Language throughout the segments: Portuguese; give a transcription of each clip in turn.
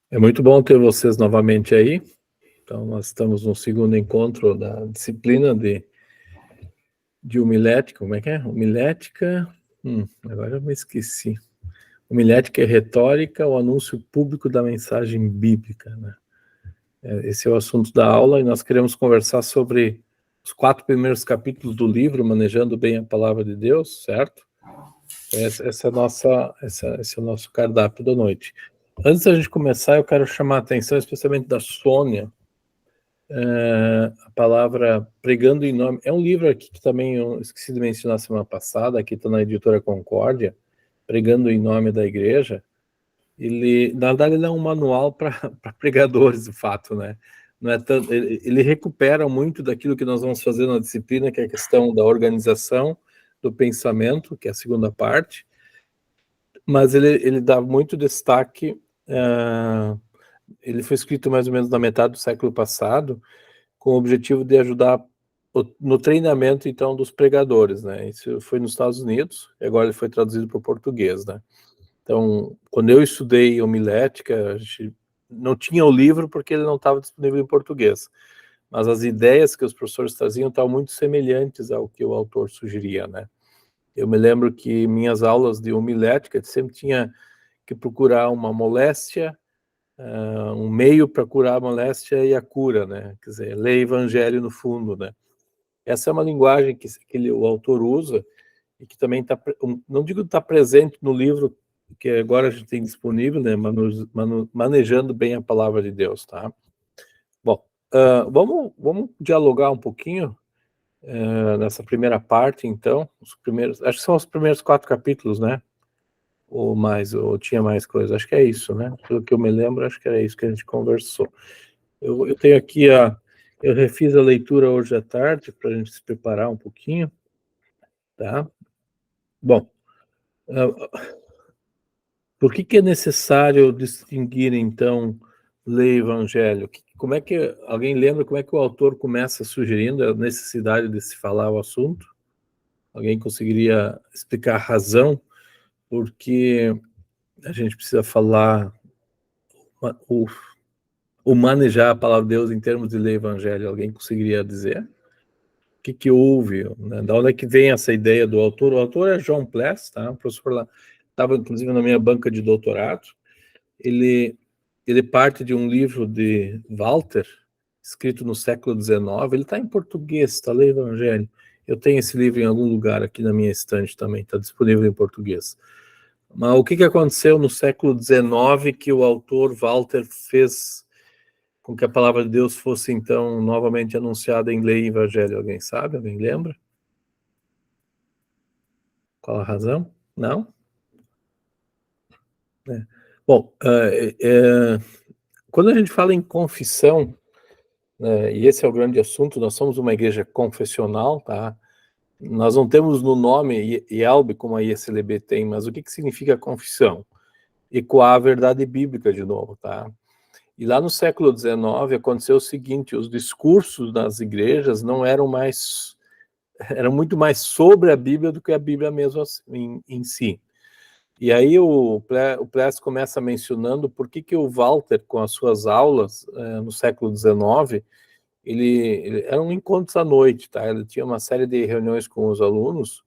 É muito bom ter vocês novamente aí. Então, nós estamos no segundo encontro da disciplina de homilética. Como é que é? Homilética. Agora eu me esqueci. Homilética e retórica, o anúncio público da mensagem bíblica, né? Esse é o assunto da aula e nós queremos conversar sobre os 4 primeiros capítulos do livro, Manejando Bem a Palavra de Deus, certo? Esse é o nosso cardápio da noite. Antes da gente começar, eu quero chamar a atenção, especialmente da Sônia, a palavra Pregando em Nome. É um livro aqui que também eu esqueci de mencionar semana passada, aqui está na editora Concórdia, Pregando em Nome da Igreja. Ele, na verdade, ele é um manual para pregadores, de fato, né? Não é tanto, ele recupera muito daquilo que nós vamos fazer na disciplina, que é a questão da organização, do pensamento, que é a segunda parte, mas ele dá muito destaque. Ele foi escrito mais ou menos na metade do século passado, com o objetivo de ajudar no treinamento, então, dos pregadores, né? Isso foi nos Estados Unidos, e agora ele foi traduzido para o português, né? Então, quando eu estudei homilética, a gente não tinha o livro porque ele não estava disponível em português, mas as ideias que os professores traziam estavam muito semelhantes ao que o autor sugeria, né? Eu me lembro que minhas aulas de homilética sempre tinha que procurar uma moléstia, um meio para curar a moléstia e a cura, né? Quer dizer, ler evangelho no fundo, né? Essa é uma linguagem que o autor usa e que também está, não digo que está presente no livro que agora a gente tem disponível, né? Manejando bem a palavra de Deus, tá? Bom, vamos dialogar um pouquinho nessa primeira parte, então. Acho que são os primeiros 4 capítulos, né? Ou tinha mais coisa, acho que é isso, né? Pelo que eu me lembro, acho que era isso que a gente conversou. Eu tenho aqui eu refiz a leitura hoje à tarde para a gente se preparar um pouquinho, tá? Bom, por que é necessário distinguir, então, ler evangelho? Como é que alguém lembra como é que o autor começa sugerindo a necessidade de se falar o assunto? Alguém conseguiria explicar a razão por que a gente precisa falar o manejar a palavra de Deus em termos de ler evangelho? Alguém conseguiria dizer? O que houve? Né? Da onde é que vem essa ideia do autor? O autor é John Pless, tá? O professor lá estava, inclusive, na minha banca de doutorado. Ele parte de um livro de Walter, escrito no século XIX. Ele está em português, está lendo o Evangelho. Eu tenho esse livro em algum lugar aqui na minha estante também, está disponível em português. Mas o que aconteceu no século XIX que o autor Walter fez com que a palavra de Deus fosse, então, novamente anunciada em lei e evangelho? Alguém sabe? Alguém lembra? Qual a razão? Não? Bom, quando a gente fala em confissão, e esse é o grande assunto, nós somos uma igreja confessional, tá? Nós não temos no nome IELB como a ISLB tem, mas o que significa confissão? Ecoar a verdade bíblica de novo, tá? E lá no século XIX aconteceu o seguinte: os discursos das igrejas não eram mais, eram muito mais sobre a Bíblia do que a Bíblia mesmo em si. E aí o Pless começa mencionando por que o Walter, com as suas aulas no século XIX, ele eram encontros à noite, tá? Ele tinha uma série de reuniões com os alunos,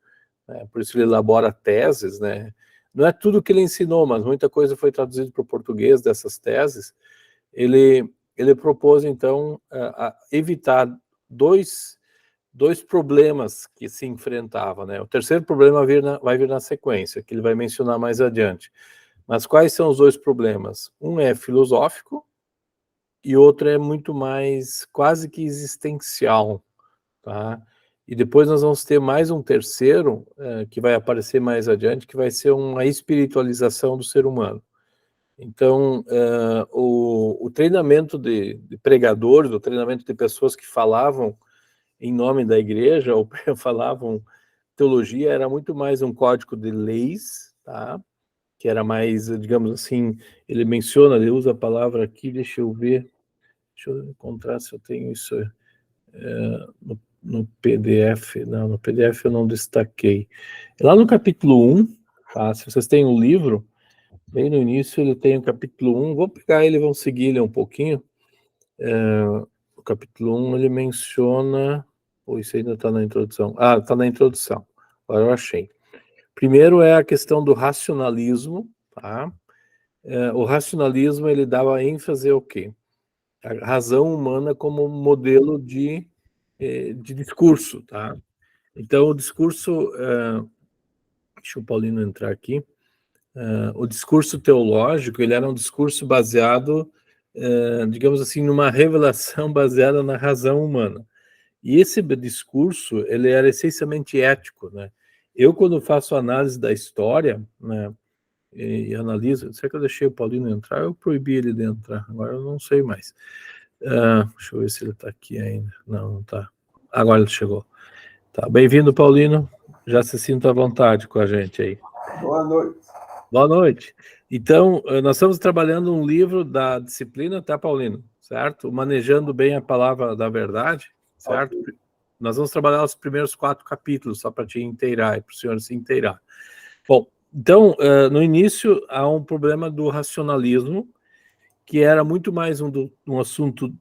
né? Por isso ele elabora teses, né? Não é tudo que ele ensinou, mas muita coisa foi traduzida para o português dessas teses. Ele propôs, então, a evitar dois problemas que se enfrentavam, né? O terceiro problema vai vir na sequência, que ele vai mencionar mais adiante. Mas quais são os dois problemas? Um é filosófico, e outra é muito mais quase que existencial, tá? E depois nós vamos ter mais um terceiro, que vai aparecer mais adiante, que vai ser uma espiritualização do ser humano. Então, o treinamento de pregadores, o treinamento de pessoas que falavam em nome da igreja, ou falavam teologia, era muito mais um código de leis, tá? Que era mais, digamos assim, ele menciona, ele usa a palavra aqui, deixa eu ver, deixa eu encontrar se eu tenho isso no PDF. Não, no PDF eu não destaquei. Lá no capítulo 1, tá? Se vocês têm um livro, Bem no início ele tem o capítulo 1, vou pegar ele, vamos seguir ele um pouquinho. O capítulo 1 ele menciona, isso ainda está na introdução. Está na introdução, agora eu achei. Primeiro é a questão do racionalismo, tá? O racionalismo ele dava ênfase ao quê? A razão humana como modelo de discurso, tá? Então o discurso, deixa o Paulino entrar aqui. O discurso teológico ele era um discurso baseado, digamos assim, numa revelação baseada na razão humana. E esse discurso ele era essencialmente ético, né? Eu quando faço análise da história, né, e analiso, será que eu deixei o Paulino entrar? Eu proibi ele de entrar, agora eu não sei mais. Deixa eu ver se ele está aqui ainda. Não está. Agora ele chegou. Tá, bem-vindo, Paulino. Já se sinta à vontade com a gente aí. Boa noite. Boa noite. Então, nós estamos trabalhando um livro da disciplina, tá, Paulino? Certo? Manejando bem a palavra da verdade, certo? Okay. Nós vamos trabalhar os primeiros 4 capítulos, só para te inteirar e para o senhor se inteirar. Bom, então, no início, há um problema do racionalismo, que era muito mais um assunto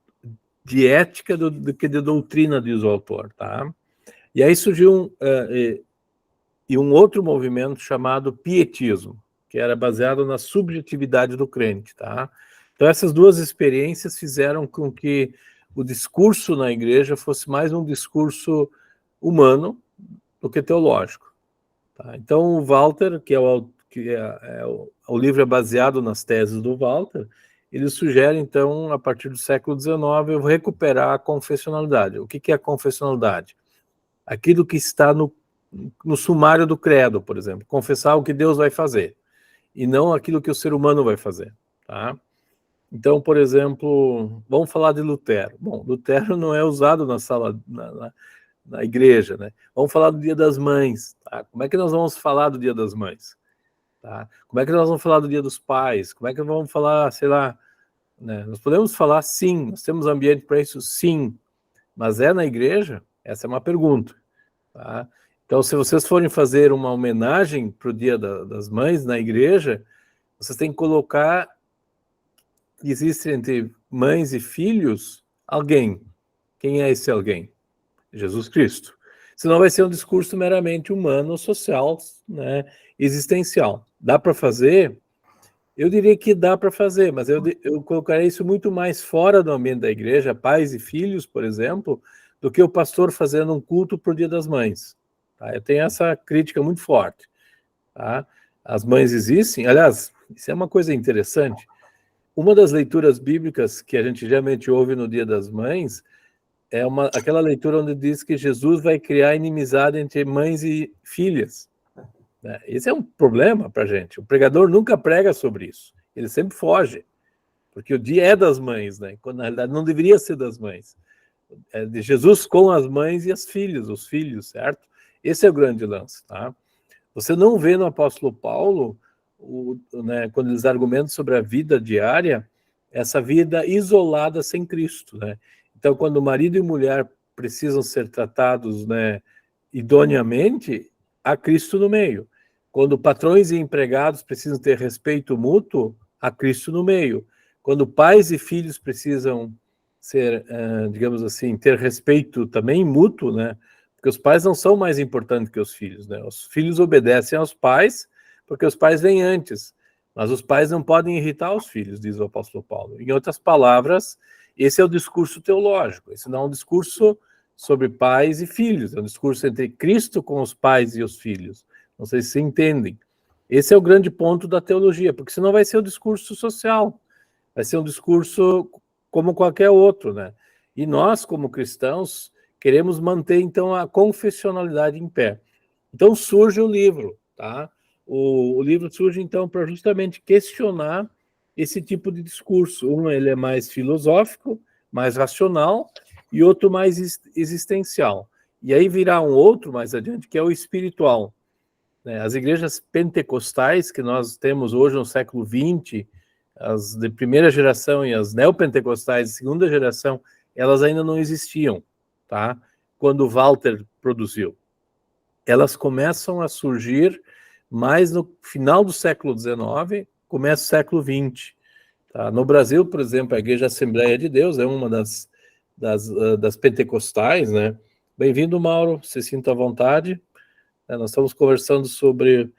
de ética do que de doutrina, diz o autor, tá? E aí surgiu um outro movimento chamado pietismo, que era baseado na subjetividade do crente, tá? Então essas duas experiências fizeram com que o discurso na igreja fosse mais um discurso humano do que teológico, tá? Então o Walter, que o livro é baseado nas teses do Walter, ele sugere então, a partir do século XIX, eu vou recuperar a confessionalidade. O que é a confessionalidade? Aquilo que está no sumário do credo, por exemplo, confessar o que Deus vai fazer, e não aquilo que o ser humano vai fazer, tá? Então, por exemplo, vamos falar de Lutero. Bom, Lutero não é usado na sala, na igreja, né? Vamos falar do Dia das Mães, tá? Como é que nós vamos falar do Dia das Mães? Tá? Como é que nós vamos falar do Dia dos Pais? Como é que nós vamos falar, sei lá, né? Nós podemos falar sim, nós temos ambiente para isso, sim, mas é na igreja? Essa é uma pergunta, tá? Então, se vocês forem fazer uma homenagem para o Dia das Mães na igreja, vocês têm que colocar que existe entre mães e filhos alguém. Quem é esse alguém? Jesus Cristo. Senão vai ser um discurso meramente humano, social, né, existencial. Dá para fazer? Eu diria que dá para fazer, mas eu colocaria isso muito mais fora do ambiente da igreja, pais e filhos, por exemplo, do que o pastor fazendo um culto para o Dia das Mães. Tá? Eu tenho essa crítica muito forte. Tá? As mães existem, aliás, isso é uma coisa interessante. Uma das leituras bíblicas que a gente geralmente ouve no Dia das Mães é aquela leitura onde diz que Jesus vai criar inimizade entre mães e filhas. Né? Esse é um problema para a gente. O pregador nunca prega sobre isso. Ele sempre foge, porque o dia é das mães, né? Quando na realidade não deveria ser das mães. É de Jesus com as mães e as filhas, os filhos, certo? Esse é o grande lance, tá? Você não vê no apóstolo Paulo, né, quando eles argumentam sobre a vida diária, essa vida isolada sem Cristo, né? Então, quando marido e mulher precisam ser tratados, né, idoneamente, há Cristo no meio. Quando patrões e empregados precisam ter respeito mútuo, há Cristo no meio. Quando pais e filhos precisam ser, digamos assim, ter respeito também mútuo, né? Porque os pais não são mais importantes que os filhos, né? Os filhos obedecem aos pais porque os pais vêm antes, mas os pais não podem irritar os filhos, diz o apóstolo Paulo. Em outras palavras, esse é o discurso teológico, esse não é um discurso sobre pais e filhos, é um discurso entre Cristo com os pais e os filhos. Não sei se entendem. Esse é o grande ponto da teologia, porque senão vai ser um discurso social, vai ser um discurso como qualquer outro, né? E nós, como cristãos, queremos manter, então, a confessionalidade em pé. Então surge o livro, tá? O livro surge, então, para justamente questionar esse tipo de discurso. Um, ele é mais filosófico, mais racional, e outro mais existencial. E aí virá um outro mais adiante, que é o espiritual. Né? As igrejas pentecostais que nós temos hoje no século XX, as de primeira geração e as neopentecostais de segunda geração, elas ainda não existiam, tá? Quando Walter produziu. Elas começam a surgir mais no final do século XIX, começa o século XX. Tá? No Brasil, por exemplo, a Igreja Assembleia de Deus é uma das pentecostais, né? Bem-vindo, Mauro, se sinta à vontade. Nós estamos conversando sobre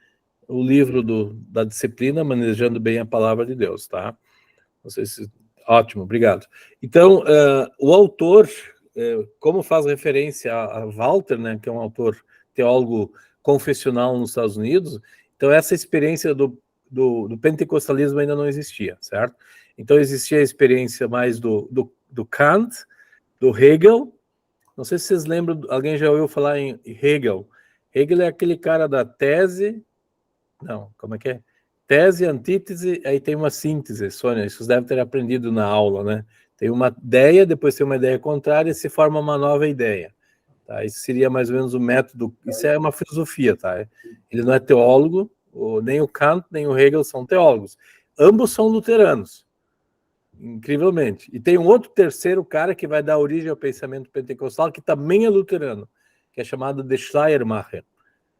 o livro da disciplina, Manejando Bem a Palavra de Deus, tá? Não sei se... Ótimo, obrigado. Então, o autor, como faz referência a Walter, né, que é um autor teólogo confessional nos Estados Unidos, então essa experiência do pentecostalismo ainda não existia, certo? Então existia a experiência mais do Kant, do Hegel. Não sei se vocês lembram, alguém já ouviu falar em Hegel. Hegel é aquele cara da tese... Não, como é que é? Tese, antítese, aí tem uma síntese, Sônia, isso vocês devem ter aprendido na aula, né? Tem uma ideia, depois tem uma ideia contrária e se forma uma nova ideia. Tá? Isso seria mais ou menos o método, isso é uma filosofia, tá? Ele não é teólogo, nem o Kant, nem o Hegel são teólogos. Ambos são luteranos, incrivelmente. E tem um outro terceiro cara que vai dar origem ao pensamento pentecostal, que também é luterano, que é chamado de Schleiermacher.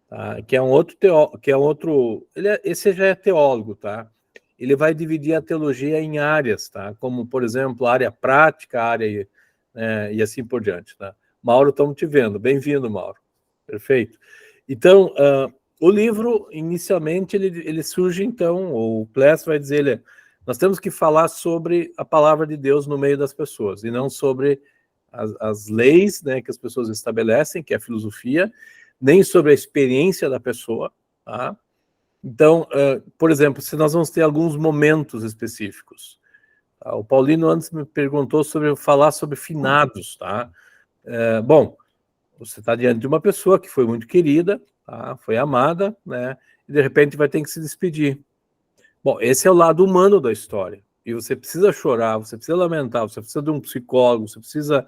Tá? Que é um outro esse já é teólogo, tá? Ele vai dividir a teologia em áreas, tá? Como, por exemplo, área prática, área e assim por diante, tá? Mauro, estamos te vendo. Bem-vindo, Mauro. Perfeito. Então, o livro, inicialmente, ele surge, então, o Pless vai dizer, nós temos que falar sobre a palavra de Deus no meio das pessoas, e não sobre as leis, né, que as pessoas estabelecem, que é a filosofia, nem sobre a experiência da pessoa, tá? Então, por exemplo, se nós vamos ter alguns momentos específicos. Tá? O Paulino antes me perguntou sobre falar sobre finados, tá? Bom, você está diante de uma pessoa que foi muito querida, tá? Foi amada, né? E de repente vai ter que se despedir. Bom, esse é o lado humano da história. E você precisa chorar, você precisa lamentar, você precisa de um psicólogo, você precisa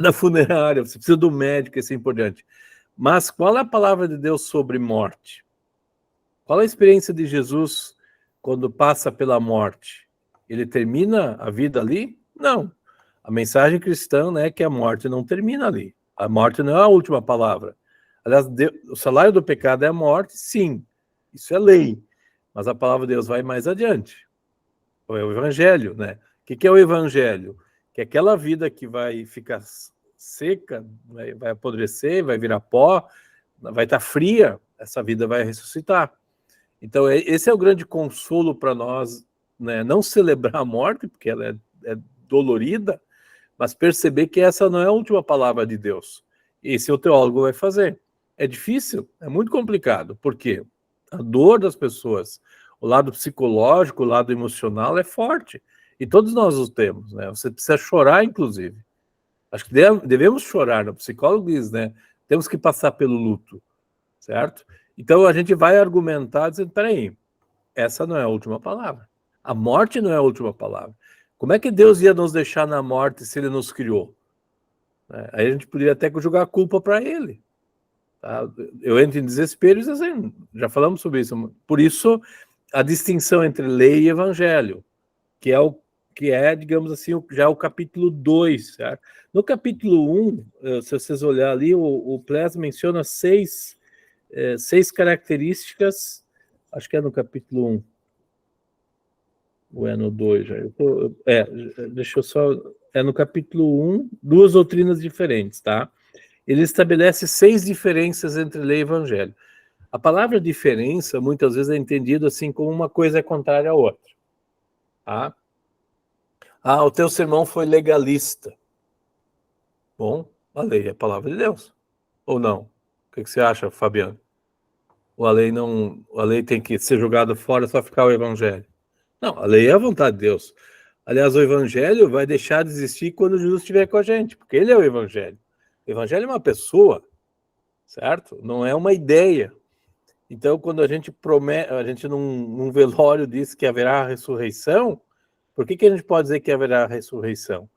da funerária, você precisa do médico e assim por diante. Mas qual é a palavra de Deus sobre morte? Qual é a experiência de Jesus quando passa pela morte? Ele termina a vida ali? Não. A mensagem cristã, né, é que a morte não termina ali. A morte não é a última palavra. Aliás, o salário do pecado é a morte, sim. Isso é lei. Mas a palavra de Deus vai mais adiante. É o evangelho, né? O que é o evangelho? Que é aquela vida que vai ficar seca, vai apodrecer, vai virar pó, vai estar fria, essa vida vai ressuscitar. Então, esse é o grande consolo para nós, né? Não celebrar a morte, porque ela é dolorida, mas perceber que essa não é a última palavra de Deus. Esse o teólogo vai fazer. É difícil, é muito complicado, porque a dor das pessoas, o lado psicológico, o lado emocional é forte. E todos nós os temos, né? Você precisa chorar, inclusive. Acho que devemos chorar, né? O psicólogo diz, né? Temos que passar pelo luto, certo? Então a gente vai argumentar dizendo, peraí, essa não é a última palavra. A morte não é a última palavra. Como é que Deus ia nos deixar na morte se Ele nos criou? Aí a gente poderia até jogar a culpa para Ele. Tá? Eu entro em desespero e assim, já falamos sobre isso. Por isso, a distinção entre lei e evangelho, que é, digamos assim, já o capítulo 2. Certo? No capítulo 1, se vocês olharem ali, o Pless menciona seis características, acho que é no capítulo 1, ou é no 2 já? Deixa eu só... É no capítulo 1, duas doutrinas diferentes, tá? Ele estabelece 6 diferenças entre lei e evangelho. A palavra diferença, muitas vezes, é entendida assim como uma coisa é contrária à outra. Tá? O teu sermão foi legalista. Bom, a lei é a palavra de Deus. Ou não? O que você acha, Fabiano? Ou a lei tem que ser jogada fora, só ficar o evangelho? Não, a lei é a vontade de Deus. Aliás, o evangelho vai deixar de existir quando Jesus estiver com a gente, porque ele é o evangelho. O evangelho é uma pessoa, certo? Não é uma ideia. Então, quando a gente promete, a gente num velório diz que haverá ressurreição, por que a gente pode dizer que haverá ressurreição?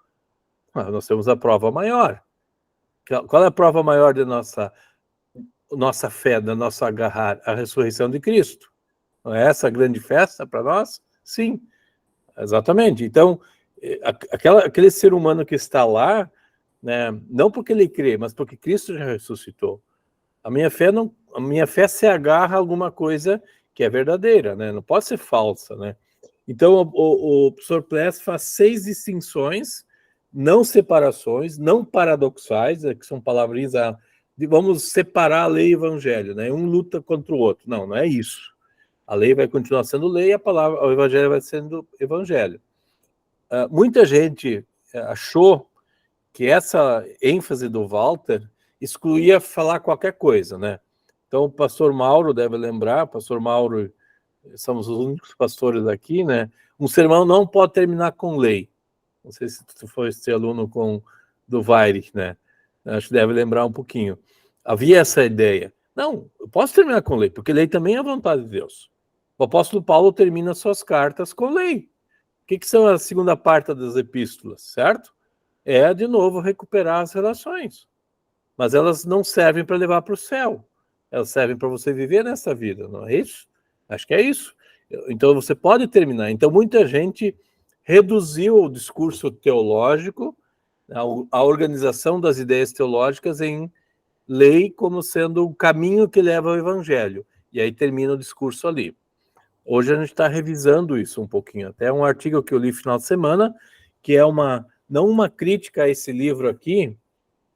Nós temos a prova maior. Qual é a prova maior da nossa fé, da nossa agarrar? A ressurreição de Cristo. Não é essa a grande festa para nós? Sim, exatamente. Então, aquele ser humano que está lá, né, não porque ele crê, mas porque Cristo já ressuscitou. A minha fé se agarra a alguma coisa que é verdadeira, né? Não pode ser falsa, né? Então, o professor Pless faz 6 distinções, não separações, não paradoxais, que são palavrinhas, vamos separar a lei e o evangelho, né? Um luta contra o outro. Não, não é isso. A lei vai continuar sendo lei, o evangelho vai sendo evangelho. Muita gente achou que essa ênfase do Walter excluía falar qualquer coisa, né? Então, o pastor Mauro deve lembrar, pastor Mauro, somos os únicos pastores aqui, né? Um sermão não pode terminar com lei. Não sei se tu foi esse aluno do Weirich, né? Acho que deve lembrar um pouquinho. Havia essa ideia. Não, eu posso terminar com lei, porque lei também é a vontade de Deus. O apóstolo Paulo termina suas cartas com lei. O que são a segunda parte das epístolas, certo? É, de novo, recuperar as relações. Mas elas não servem para levar para o céu. Elas servem para você viver nessa vida, não é isso? Acho que é isso. Então, você pode terminar. Então, muita gente reduziu o discurso teológico, a organização das ideias teológicas em lei como sendo o caminho que leva ao evangelho. E aí termina o discurso ali. Hoje a gente está revisando isso um pouquinho. Até um artigo que eu li no final de semana, que é não uma crítica a esse livro aqui,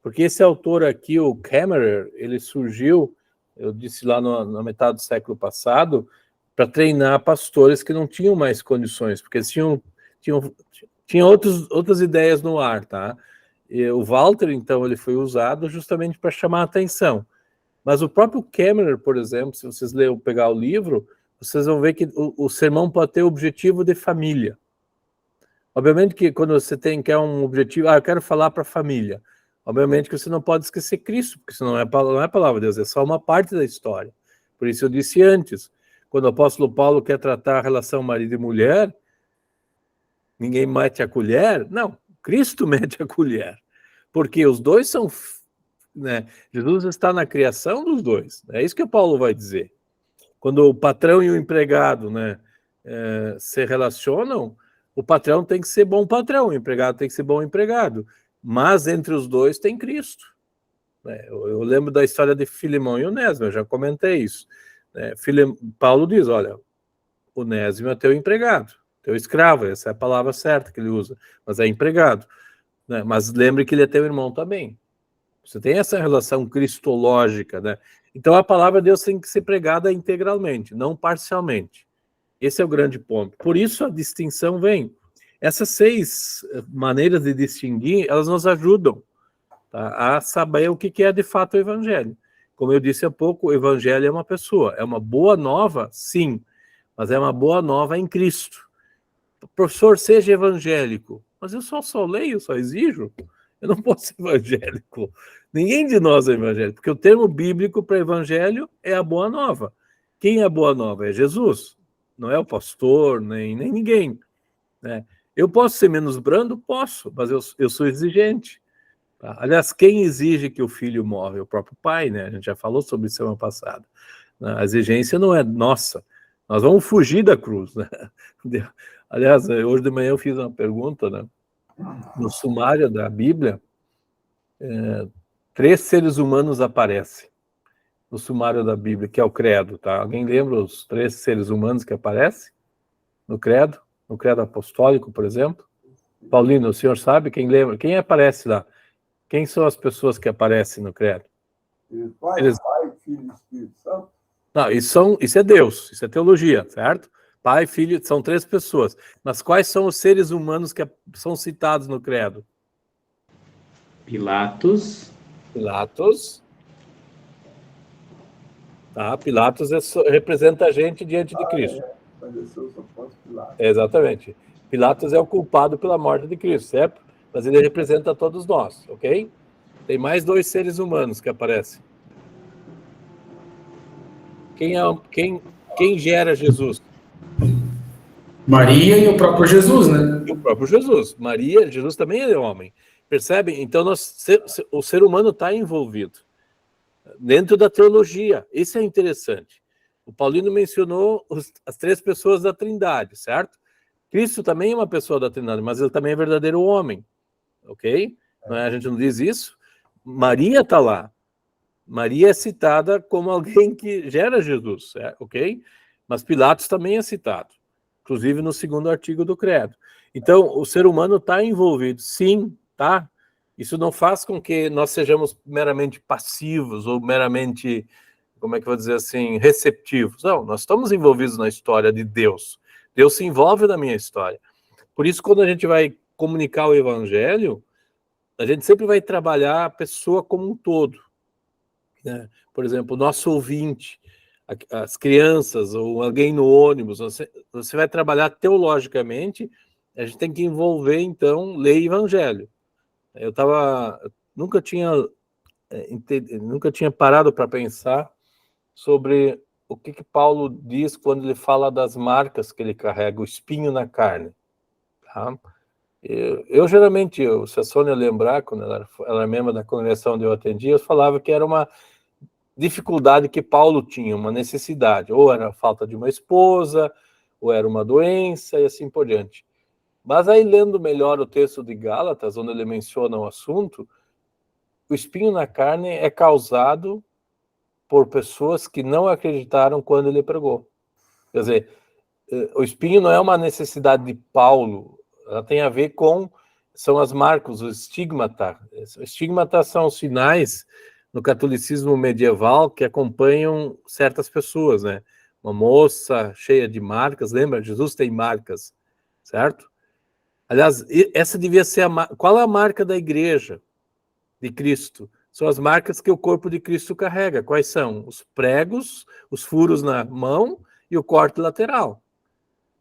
porque esse autor aqui, o Kammerer, ele surgiu, eu disse lá na metade do século passado, para treinar pastores que não tinham mais condições, porque eles tinham outras ideias no ar, tá? E o Walter, então, ele foi usado justamente para chamar a atenção. Mas o próprio Kammerer, por exemplo, se vocês pegar o livro, vocês vão ver que o sermão pode ter objetivo de família. Obviamente que quando você quer um objetivo, eu quero falar para a família. Obviamente que você não pode esquecer Cristo, porque isso não é a palavra de Deus, é só uma parte da história. Por isso eu disse antes, quando o apóstolo Paulo quer tratar a relação marido e mulher, ninguém mete a colher. Não, Cristo mete a colher. Porque os dois são... né, Jesus está na criação dos dois. É isso que o Paulo vai dizer. Quando o patrão e o empregado, né, se relacionam, o patrão tem que ser bom patrão, o empregado tem que ser bom empregado. Mas entre os dois tem Cristo. Eu lembro da história de Filemão e Onésimo, eu já comentei isso. Paulo diz, olha, Onésimo é teu empregado, teu escravo, essa é a palavra certa que ele usa, mas é empregado. Mas lembre que ele é teu irmão também. Você tem essa relação cristológica, né? Então a palavra de Deus tem que ser pregada integralmente, não parcialmente. Esse é o grande ponto. Por isso a distinção vem. Essas 6 maneiras de distinguir, elas nos ajudam, tá, a saber o que é de fato o evangelho. Como eu disse há pouco, o evangelho é uma pessoa. É uma boa nova, sim, mas é uma boa nova em Cristo. Professor, seja evangélico. Mas eu só leio, só exijo. Eu não posso ser evangélico. Ninguém de nós é evangélico, porque o termo bíblico para evangelho é a boa nova. Quem é a boa nova? É Jesus. Não é o pastor, nem ninguém. Né? Eu posso ser menos brando? Posso, mas eu sou exigente. Tá? Aliás, quem exige que o filho morre? É o próprio pai, né? A gente já falou sobre isso semana passada. A exigência não é nossa. Nós vamos fugir da cruz. Né? Aliás, hoje de manhã eu fiz uma pergunta, né? No sumário da Bíblia, 3 seres humanos aparecem no sumário da Bíblia, que é o credo, tá? Alguém lembra os 3 seres humanos que aparecem no credo? No credo apostólico, por exemplo? Paulino, o senhor sabe? Quem lembra? Quem aparece lá? Quem são as pessoas que aparecem no credo? Pai, Filho e Espírito Santo? Não, isso é Deus, isso é teologia, certo? Pai, Filho, são 3 pessoas. Mas quais são os seres humanos que são citados no credo? Pilatos. Tá, Pilatos representa a gente diante de Cristo. Exatamente. Pilatos é o culpado pela morte de Cristo, certo? Mas ele representa todos nós, ok? Tem mais 2 seres humanos que aparecem. Quem gera Jesus? Maria e o próprio Jesus, né? E o próprio Jesus. Jesus também é homem. Percebem? Então, o ser humano está envolvido dentro da teologia. Isso é interessante. O Paulino mencionou as 3 pessoas da Trindade, certo? Cristo também é uma pessoa da Trindade, mas ele também é verdadeiro homem, ok? A gente não diz isso. Maria está lá. Maria é citada como alguém que gera Jesus, ok? mas Pilatos também é citado, inclusive no segundo artigo do Credo. Então, o ser humano está envolvido, sim, tá? Isso não faz com que nós sejamos meramente passivos ou meramente, como é que eu vou dizer assim, receptivos. Não, nós estamos envolvidos na história de Deus. Deus se envolve na minha história. Por isso, quando a gente vai comunicar o evangelho, a gente sempre vai trabalhar a pessoa como um todo, né? Por exemplo, o nosso ouvinte, as crianças ou alguém no ônibus, você vai trabalhar teologicamente, a gente tem que envolver, então, lei e evangelho. Nunca tinha parado para pensar sobre o que Paulo diz quando ele fala das marcas que ele carrega, o espinho na carne. Tá? Eu geralmente, se a Sônia lembrar, quando ela era membro da congregação onde eu atendia, eu falava que era uma dificuldade que Paulo tinha, uma necessidade, ou era a falta de uma esposa, ou era uma doença, e assim por diante. Mas aí, lendo melhor o texto de Gálatas, onde ele menciona o assunto, o espinho na carne é causado por pessoas que não acreditaram quando ele pregou. Quer dizer, o espinho não é uma necessidade de Paulo, ela tem a ver com, são as marcas, o estigmata. Estigmata são os sinais no catolicismo medieval que acompanham certas pessoas, né? Uma moça cheia de marcas, lembra? Jesus tem marcas, certo? Aliás, essa devia ser qual é a marca da igreja de Cristo? São as marcas que o corpo de Cristo carrega. Quais são? Os pregos, os furos na mão e o corte lateral.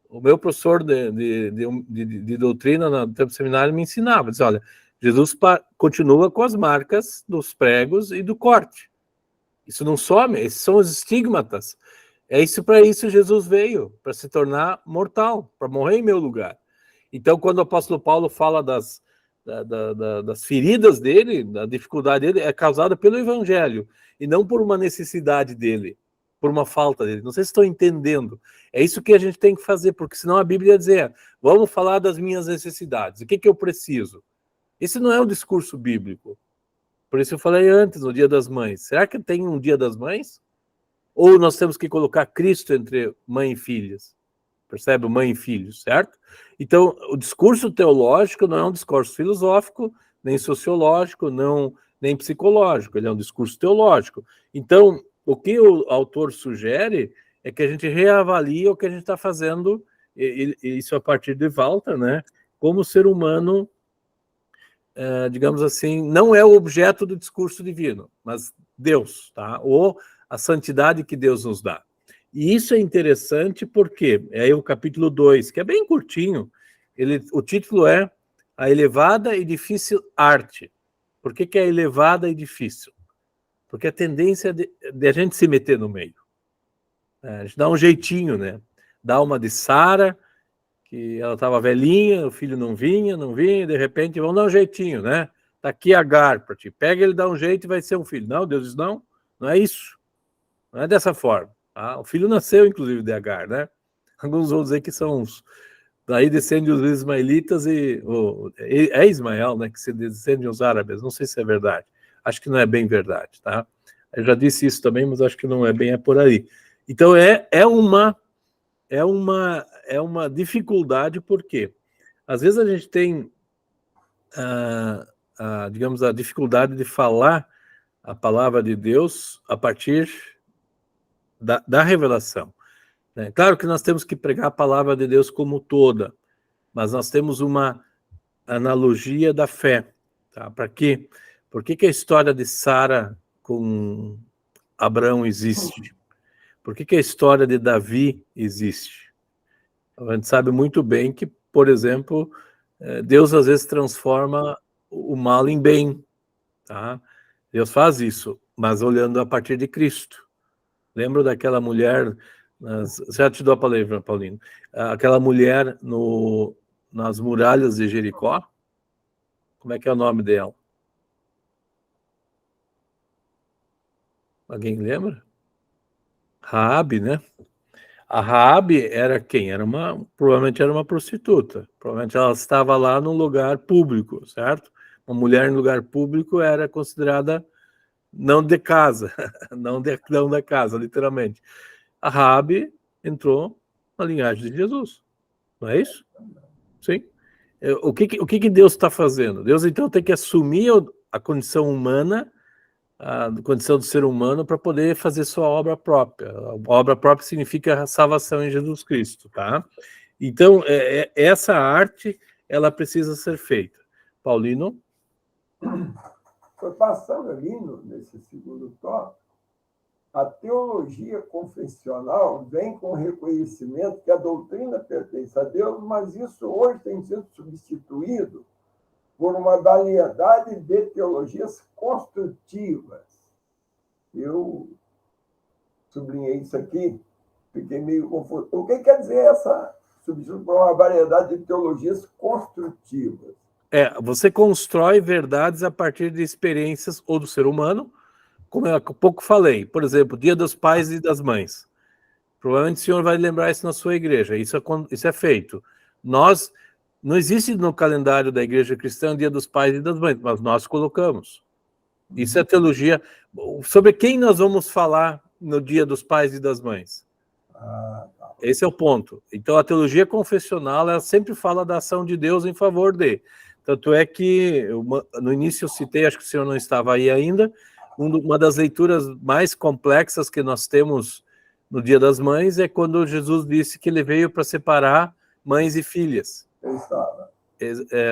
O meu professor de doutrina no tempo do seminário me ensinava, dizia, olha, Jesus continua com as marcas dos pregos e do corte. Isso não some, esses são os estigmatas. Para isso Jesus veio, para se tornar mortal, para morrer em meu lugar. Então, quando o apóstolo Paulo fala das feridas dele, da dificuldade dele, é causada pelo evangelho, e não por uma necessidade dele, por uma falta dele. Não sei se estão entendendo. É isso que a gente tem que fazer, porque senão a Bíblia ia dizer, vamos falar das minhas necessidades, o que eu preciso? Esse não é um discurso bíblico. Por isso eu falei antes, no Dia das Mães. Será que tem um Dia das Mães? Ou nós temos que colocar Cristo entre mãe e filhas? Percebe? Mãe e filho, certo? Então, o discurso teológico não é um discurso filosófico, nem sociológico, nem psicológico, ele é um discurso teológico. Então, o que o autor sugere é que a gente reavalie o que a gente está fazendo, isso a partir de Walter, né? Como o ser humano, digamos assim, não é o objeto do discurso divino, mas Deus, tá? Ou a santidade que Deus nos dá. E isso é interessante porque é aí o capítulo 2, que é bem curtinho, o título é A Elevada e Difícil Arte. Por que é elevada e difícil? Porque a tendência de a gente se meter no meio. A gente dá um jeitinho, né? Dá uma de Sara, que ela estava velhinha, o filho não vinha, e de repente vamos dar um jeitinho, né? Tá aqui Agar para ti. Pega ele, dá um jeito e vai ser um filho. Não, Deus diz não é isso. Não é dessa forma. Tá? O filho nasceu, inclusive, de Agar, né? Alguns vão dizer que são daí descendem os ismaelitas é Ismael, né? Que se descendem os árabes. Não sei se é verdade. Acho que não é bem verdade, tá? Eu já disse isso também, mas acho que não é bem por aí. Então é uma dificuldade, porque às vezes a gente tem digamos, a dificuldade de falar a palavra de Deus a partir da revelação. Né? Claro que nós temos que pregar a palavra de Deus como toda, mas nós temos uma analogia da fé. Tá? Para quê? Por que a história de Sara com Abraão existe? Por que a história de Davi existe? A gente sabe muito bem que, por exemplo, Deus às vezes transforma o mal em bem. Tá? Deus faz isso, mas olhando a partir de Cristo. Lembro daquela mulher, já te dou a palavra, Paulino, aquela mulher nas muralhas de Jericó, como é que é o nome dela? Alguém lembra? Raabe, né? A Raabe era quem? Provavelmente era uma prostituta. Provavelmente ela estava lá num lugar público, certo? Uma mulher em lugar público era considerada não de casa, não da casa, literalmente. A Raabe entrou na linhagem de Jesus. Não é isso? Sim. O que Deus está fazendo? Deus, então, tem que assumir a condição humana, a condição do ser humano, para poder fazer sua obra própria. A obra própria significa a salvação em Jesus Cristo, tá? Então, essa arte, ela precisa ser feita. Paulino? Foi passando ali, nesse segundo tópico, a teologia confessional vem com o reconhecimento que a doutrina pertence a Deus, mas isso hoje tem sido substituído por uma variedade de teologias construtivas. Eu sublinhei isso aqui, fiquei meio confuso. O que quer dizer essa substituição por uma variedade de teologias construtivas? Você constrói verdades a partir de experiências ou do ser humano, como eu há pouco falei, por exemplo, Dia dos Pais e das Mães. Provavelmente o senhor vai lembrar isso na sua igreja, isso é feito. Não existe no calendário da igreja cristã Dia dos Pais e das Mães, mas nós colocamos. Isso é teologia. Sobre quem nós vamos falar no Dia dos Pais e das Mães? Esse é o ponto. Então, a teologia confessional, ela sempre fala da ação de Deus em favor de. Tanto é que, no início eu citei, acho que o senhor não estava aí ainda, uma das leituras mais complexas que nós temos no Dia das Mães é quando Jesus disse que ele veio para separar mães e filhas. Eu estava.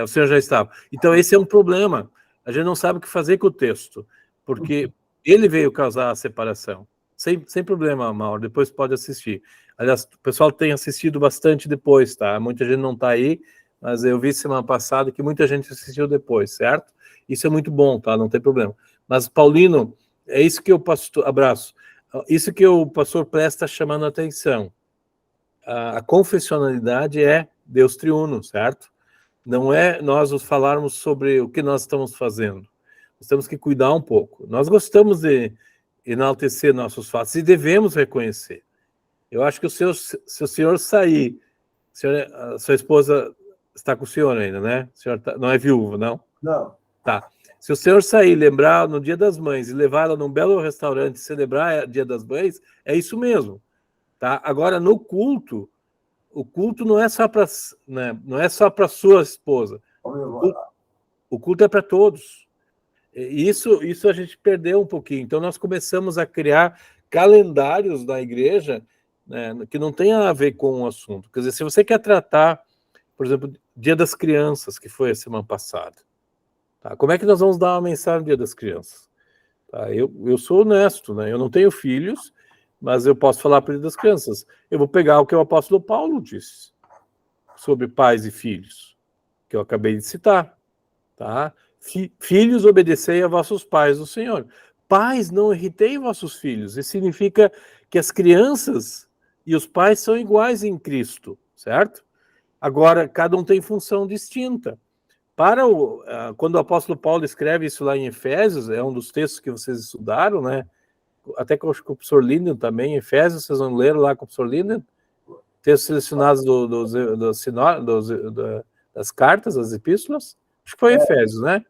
O senhor já estava. Então, esse é um problema. A gente não sabe o que fazer com o texto, porque ele veio causar a separação. Sem problema, Mauro, depois pode assistir. Aliás, o pessoal tem assistido bastante depois, tá? Muita gente não está aí, mas eu vi semana passada que muita gente assistiu depois, certo? Isso é muito bom, tá? Não tem problema. Mas, Paulino, é isso que o pastor... Abraço. Isso que o pastor Presta está chamando a atenção. A confessionalidade é Deus triuno, certo? Não é nós nos falarmos sobre o que nós estamos fazendo. Nós temos que cuidar um pouco. Nós gostamos de enaltecer nossos fatos e devemos reconhecer. Eu acho que se o senhor sair, a sua esposa está com o senhor ainda, né? O senhor não é viúvo, não? Não. Tá. Se o senhor sair, lembrar no Dia das Mães e levar ela num belo restaurante e celebrar o Dia das Mães, é isso mesmo. Tá? Agora, no culto, o culto não é só para, né, não é só para sua esposa. O culto é para todos. Isso a gente perdeu um pouquinho. Então, nós começamos a criar calendários na igreja, né, que não tem a ver com o assunto. Quer dizer, se você quer tratar, por exemplo, Dia das Crianças, que foi a semana passada, tá? Como é que nós vamos dar uma mensagem no Dia das Crianças? Tá? Eu sou honesto, né? Eu não tenho filhos, mas eu posso falar para o Dia das Crianças. Eu vou pegar o que o apóstolo Paulo disse sobre pais e filhos, que eu acabei de citar, tá? Filhos, obedecei a vossos pais, o Senhor. Pais, não irritei vossos filhos. Isso significa que as crianças e os pais são iguais em Cristo, certo? Agora, cada um tem função distinta. Quando o apóstolo Paulo escreve isso lá em Efésios, é um dos textos que vocês estudaram, né? Até que eu acho que o professor Linden também, Efésios, vocês vão ler lá com o professor Linden, textos selecionados das cartas, das epístolas. Acho que foi Efésios, né?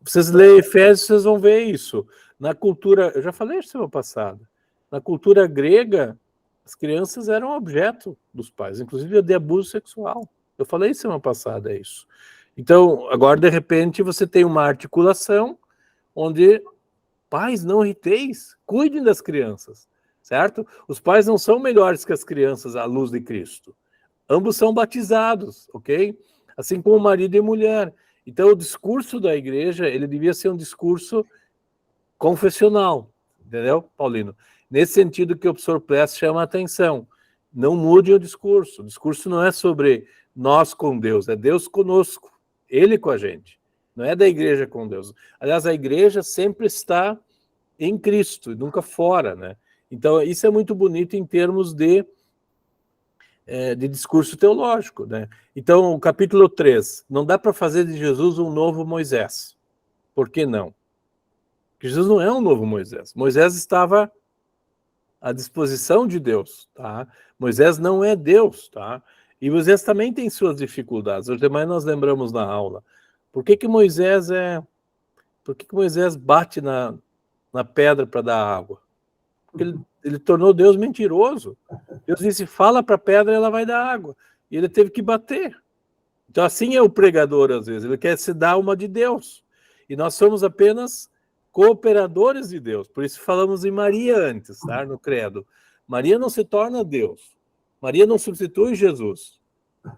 Vocês lerem Efésios, vocês vão ver isso. Na cultura, eu já falei isso semana passada, na cultura grega, as crianças eram objeto dos pais, inclusive de abuso sexual. Eu falei semana passada isso. Então, agora, de repente, você tem uma articulação onde pais, não irriteis, cuidem das crianças, certo? Os pais não são melhores que as crianças à luz de Cristo. Ambos são batizados, ok? Assim como marido e mulher. Então, o discurso da igreja, ele devia ser um discurso confessional, entendeu, Paulino? Nesse sentido que o professor Press chama a atenção. Não mude o discurso. O discurso não é sobre nós com Deus, é Deus conosco, Ele com a gente. Não é da igreja com Deus. Aliás, a igreja sempre está em Cristo, nunca fora, né? Então, isso é muito bonito em termos de discurso teológico, né? Então, o capítulo 3, não dá para fazer de Jesus um novo Moisés. Por que não? Porque Jesus não é um novo Moisés. Moisés estava à disposição de Deus, tá? Moisés não é Deus, tá? E Moisés também tem suas dificuldades. Os demais nós lembramos na aula. Por que Moisés bate na pedra para dar água? Ele tornou Deus mentiroso. Deus disse, fala para a pedra e ela vai dar água. E ele teve que bater. Então, assim é o pregador, às vezes. Ele quer se dar uma de Deus. E nós somos apenas cooperadores de Deus. Por isso falamos em Maria antes, tá? No credo. Maria não se torna Deus. Maria não substitui Jesus.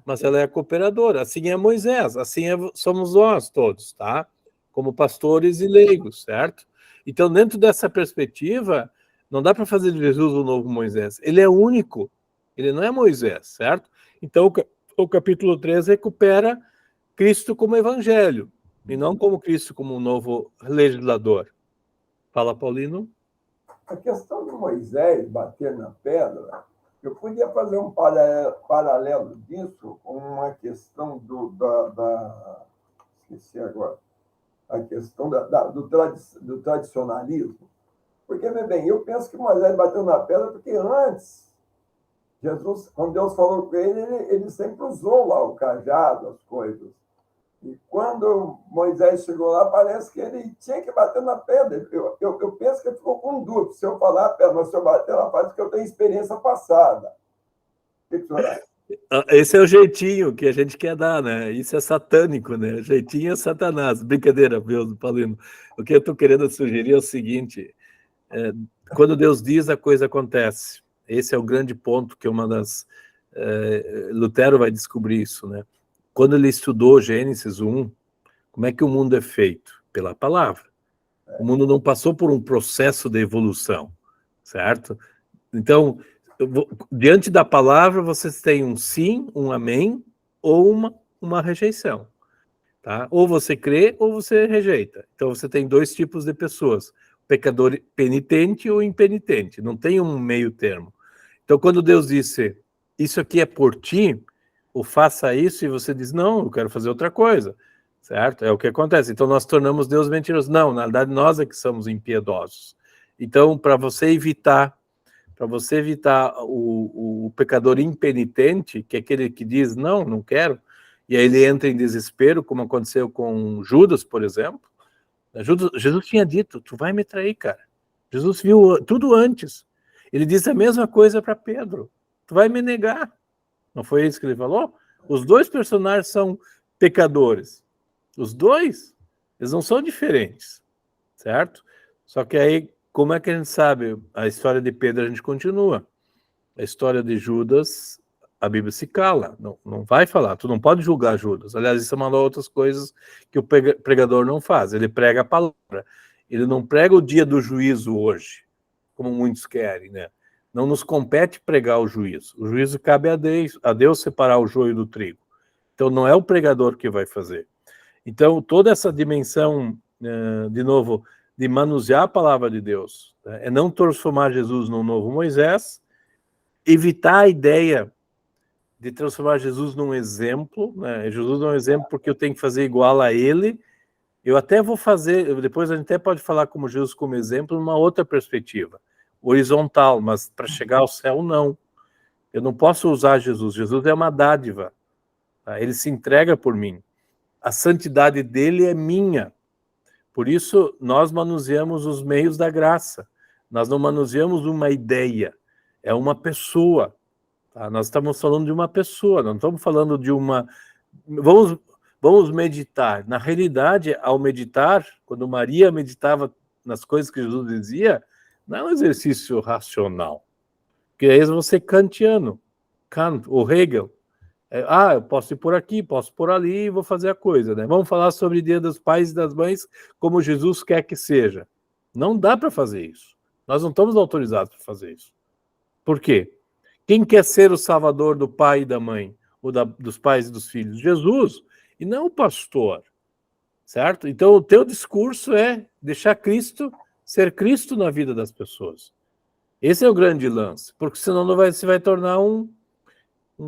Mas ela é a cooperadora. Assim é Moisés. Assim somos nós todos, tá? Como pastores e leigos, certo? Então, dentro dessa perspectiva, não dá para fazer de Jesus o novo Moisés. Ele é único. Ele não é Moisés, certo? Então, o capítulo 3 recupera Cristo como evangelho, e não como Cristo como um novo legislador. Fala, Paulino. A questão de Moisés bater na pedra, eu podia fazer um paralelo disso com uma questão esqueci agora, a questão do tradicionalismo. Porque, bem, eu penso que Moisés bateu na pedra porque antes, Jesus, quando Deus falou com ele sempre usou lá o cajado, as coisas. E quando Moisés chegou lá, parece que ele tinha que bater na pedra. Eu penso que ele ficou com dúvida. Se eu falar a pedra, mas se eu bater, ela faz porque eu tenho experiência passada. O que o senhor acha? Esse é o jeitinho que a gente quer dar, né? Isso é satânico, né? O jeitinho é Satanás. Brincadeira, meu, Paulino. O que eu estou querendo sugerir é o seguinte: quando Deus diz, a coisa acontece. Esse é o grande ponto que uma das... Lutero vai descobrir isso, né? Quando ele estudou Gênesis 1, como é que o mundo é feito? Pela palavra. O mundo não passou por um processo de evolução, certo? Então, diante da palavra, vocês têm um sim, um amém, ou uma rejeição. Tá? Ou você crê, ou você rejeita. Então, você tem dois tipos de pessoas: pecador penitente ou impenitente. Não tem um meio termo. Então, quando Deus disse, isso aqui é por ti, ou faça isso, e você diz, não, eu quero fazer outra coisa, certo? É o que acontece. Então, nós tornamos Deus mentiroso. Não, na verdade, nós é que somos impiedosos. Então, para você evitar o pecador impenitente, que é aquele que diz, não quero, e aí ele entra em desespero, como aconteceu com Judas, por exemplo. Jesus tinha dito, tu vai me trair, cara. Jesus viu tudo antes. Ele disse a mesma coisa para Pedro, tu vai me negar. Não foi isso que ele falou? Os dois personagens são pecadores. Os dois, eles não são diferentes, certo? Só que aí, como é que a gente sabe? A história de Pedro a gente continua. A história de Judas, a Bíblia se cala, não vai falar. Tu não pode julgar Judas. Aliás, isso é uma das outras coisas que o pregador não faz. Ele prega a palavra. Ele não prega o dia do juízo hoje, como muitos querem, né? Não nos compete pregar o juízo. O juízo cabe a Deus separar o joio do trigo. Então, não é o pregador que vai fazer. Então, toda essa dimensão, de novo, de manusear a palavra de Deus, né, é não transformar Jesus num novo Moisés, evitar a ideia de transformar Jesus num exemplo, né? Jesus não é um exemplo porque eu tenho que fazer igual a ele. Eu até vou fazer, depois a gente até pode falar como Jesus como exemplo numa outra perspectiva, horizontal, mas para chegar ao céu, não. Eu não posso usar Jesus. Jesus é uma dádiva. Tá? Ele se entrega por mim. A santidade dele é minha. Por isso, nós manuseamos os meios da graça. Nós não manuseamos uma ideia. É uma pessoa. Tá? Nós estamos falando de uma pessoa. Não estamos falando de uma... Vamos meditar. Na realidade, ao meditar, quando Maria meditava nas coisas que Jesus dizia, não é um exercício racional. Porque aí você é kantiano. Kant, ou Hegel. Eu posso ir por aqui, posso ir por ali e vou fazer a coisa, né? Vamos falar sobre o Dia dos Pais e das Mães como Jesus quer que seja. Não dá para fazer isso. Nós não estamos autorizados para fazer isso. Por quê? Quem quer ser o salvador do pai e da mãe, ou dos pais e dos filhos? Jesus, e não o pastor, certo? Então, o teu discurso é deixar Cristo ser Cristo na vida das pessoas. Esse é o grande lance, porque senão você vai tornar um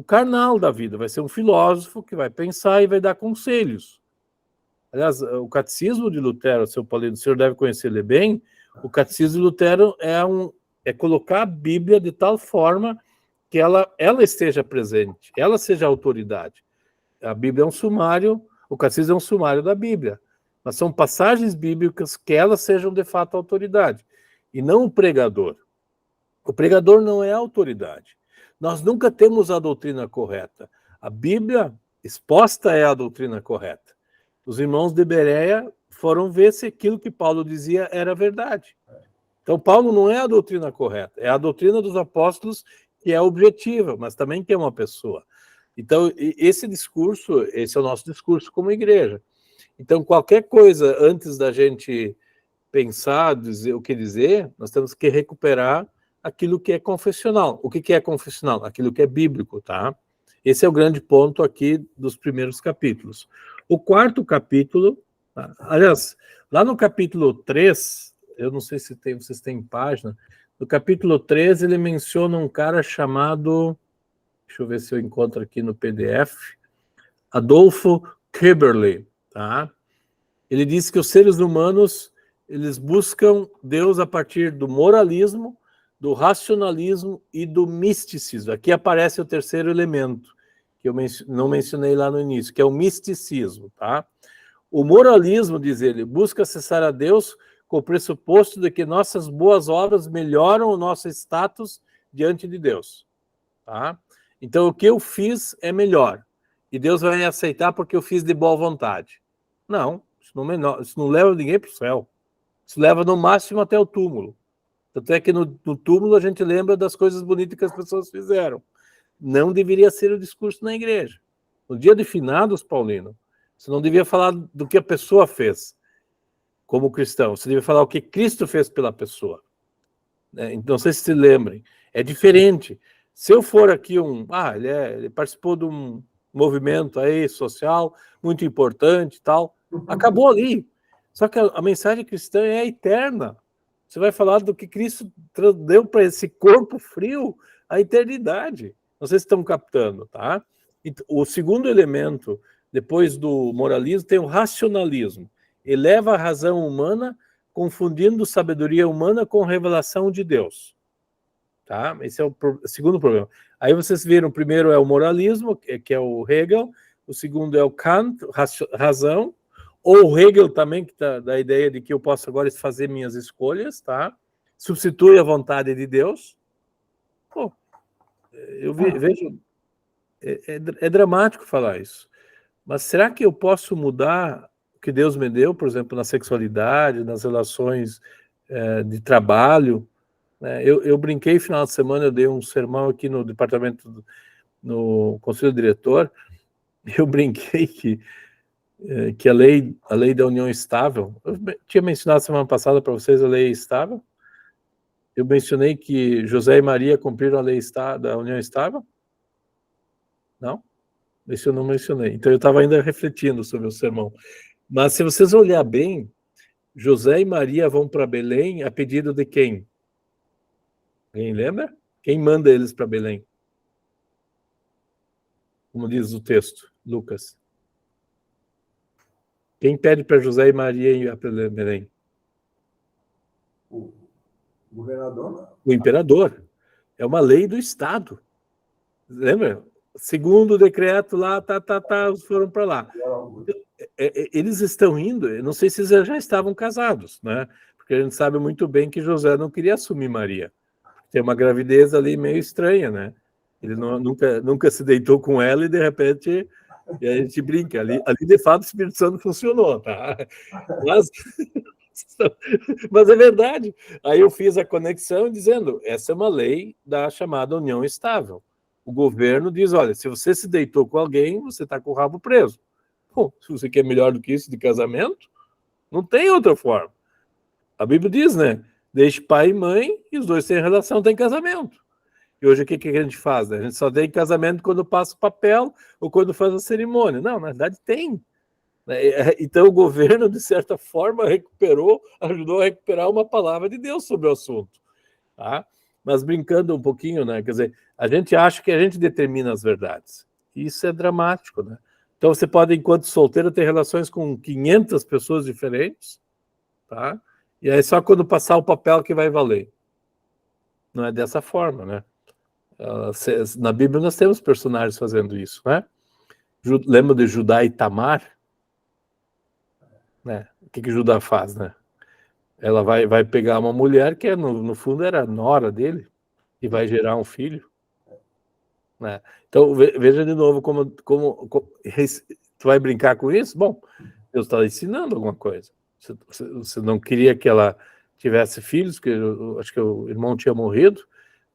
carnal da vida, vai ser um filósofo que vai pensar e vai dar conselhos. Aliás, o catecismo de Lutero, seu Paulino, o senhor deve conhecer ele bem, o catecismo de Lutero é colocar a Bíblia de tal forma que ela esteja presente, ela seja a autoridade. A Bíblia é um sumário, o catecismo é um sumário da Bíblia, mas são passagens bíblicas que elas sejam de fato a autoridade, e não o pregador. O pregador não é autoridade. Nós nunca temos a doutrina correta. A Bíblia exposta é a doutrina correta. Os irmãos de Bereia foram ver se aquilo que Paulo dizia era verdade. Então, Paulo não é a doutrina correta, é a doutrina dos apóstolos que é objetiva, mas também que é uma pessoa. Então, esse discurso, esse é o nosso discurso como igreja. Então, qualquer coisa antes da gente pensar, dizer o que dizer, nós temos que recuperar aquilo que é confessional. O que é confessional? Aquilo que é bíblico, tá? Esse é o grande ponto aqui dos primeiros capítulos. O quarto capítulo, aliás, lá no capítulo 3, eu não sei se vocês têm página, no capítulo 3 ele menciona um cara chamado, deixa eu ver se eu encontro aqui no PDF, Adolfo Köberle, tá? Ele diz que os seres humanos, eles buscam Deus a partir do moralismo, do racionalismo e do misticismo. Aqui aparece o terceiro elemento, que eu não mencionei lá no início, que é o misticismo, tá? O moralismo, diz ele, busca acessar a Deus com o pressuposto de que nossas boas obras melhoram o nosso status diante de Deus, tá? Então, o que eu fiz é melhor, e Deus vai me aceitar porque eu fiz de boa vontade. Não, isso não leva ninguém para o céu. Isso leva, no máximo, até o túmulo. Tanto é que no túmulo a gente lembra das coisas bonitas que as pessoas fizeram. Não deveria ser o discurso na igreja. No dia de finados, Paulino, você não devia falar do que a pessoa fez como cristão. Você devia falar o que Cristo fez pela pessoa. Não sei se se lembrem. É diferente. Se eu for aqui ele participou de um movimento aí social muito importante e tal, acabou ali. Só que a mensagem cristã é eterna. Você vai falar do que Cristo deu para esse corpo frio a eternidade. Não sei se estão captando, tá? O segundo elemento, depois do moralismo, tem o racionalismo. Eleva a razão humana, confundindo sabedoria humana com revelação de Deus. Tá? Esse é o segundo problema. Aí vocês viram, o primeiro é o moralismo, que é o Hegel, o segundo é o Kant, razão, ou o Hegel também, que tá da ideia de que eu posso agora fazer minhas escolhas, tá? Substitui a vontade de Deus. Pô, eu vejo, é dramático falar isso. Mas será que eu posso mudar o que Deus me deu, por exemplo, na sexualidade, nas relações de trabalho? Eu brinquei, final de semana, eu dei um sermão aqui no departamento, no conselho diretor, eu brinquei que a lei da união estável, eu tinha mencionado semana passada para vocês a lei estável, eu mencionei que José e Maria cumpriram a lei da união estável? Não? Isso eu não mencionei. Então eu estava ainda refletindo sobre o sermão. Mas se vocês olhar bem, José e Maria vão para Belém a pedido de quem? Alguém lembra? Quem manda eles para Belém? Como diz o texto, Lucas. Quem pede para José e Maria ir para Belém? O governador, não. O imperador. É uma lei do Estado. Lembra? Segundo o decreto lá, foram para lá. Eles estão indo, eu não sei se eles já estavam casados, né? Porque a gente sabe muito bem que José não queria assumir Maria. Tem uma gravidez ali meio estranha, né? Ele nunca se deitou com ela e, de repente, a gente brinca. Ali de fato, o Espírito Santo funcionou, tá? Mas é verdade. Aí eu fiz a conexão dizendo, essa é uma lei da chamada união estável. O governo diz, olha, se você se deitou com alguém, você está com o rabo preso. Bom, se você quer melhor do que isso de casamento, não tem outra forma. A Bíblia diz, né? Deixe pai e mãe e os dois têm relação, tem casamento. E hoje o que a gente faz? Né? A gente só tem casamento quando passa o papel ou quando faz a cerimônia. Não, na verdade tem. Então o governo, de certa forma, ajudou a recuperar uma palavra de Deus sobre o assunto. Tá? Mas brincando um pouquinho, né? Quer dizer, a gente acha que a gente determina as verdades. Isso é dramático, né? Então você pode, enquanto solteiro, ter relações com 500 pessoas diferentes, tá? E aí só quando passar o papel que vai valer. Não é dessa forma, né? Na Bíblia nós temos personagens fazendo isso, né? Lembra de Judá e Tamar? Né? O que Judá faz, né? Ela vai pegar uma mulher que no fundo era nora dele, E vai gerar um filho. Né? Então, veja de novo como tu vai brincar com isso? Bom, Deus está ensinando alguma coisa. Você não queria que ela tivesse filhos, porque eu acho que o irmão tinha morrido,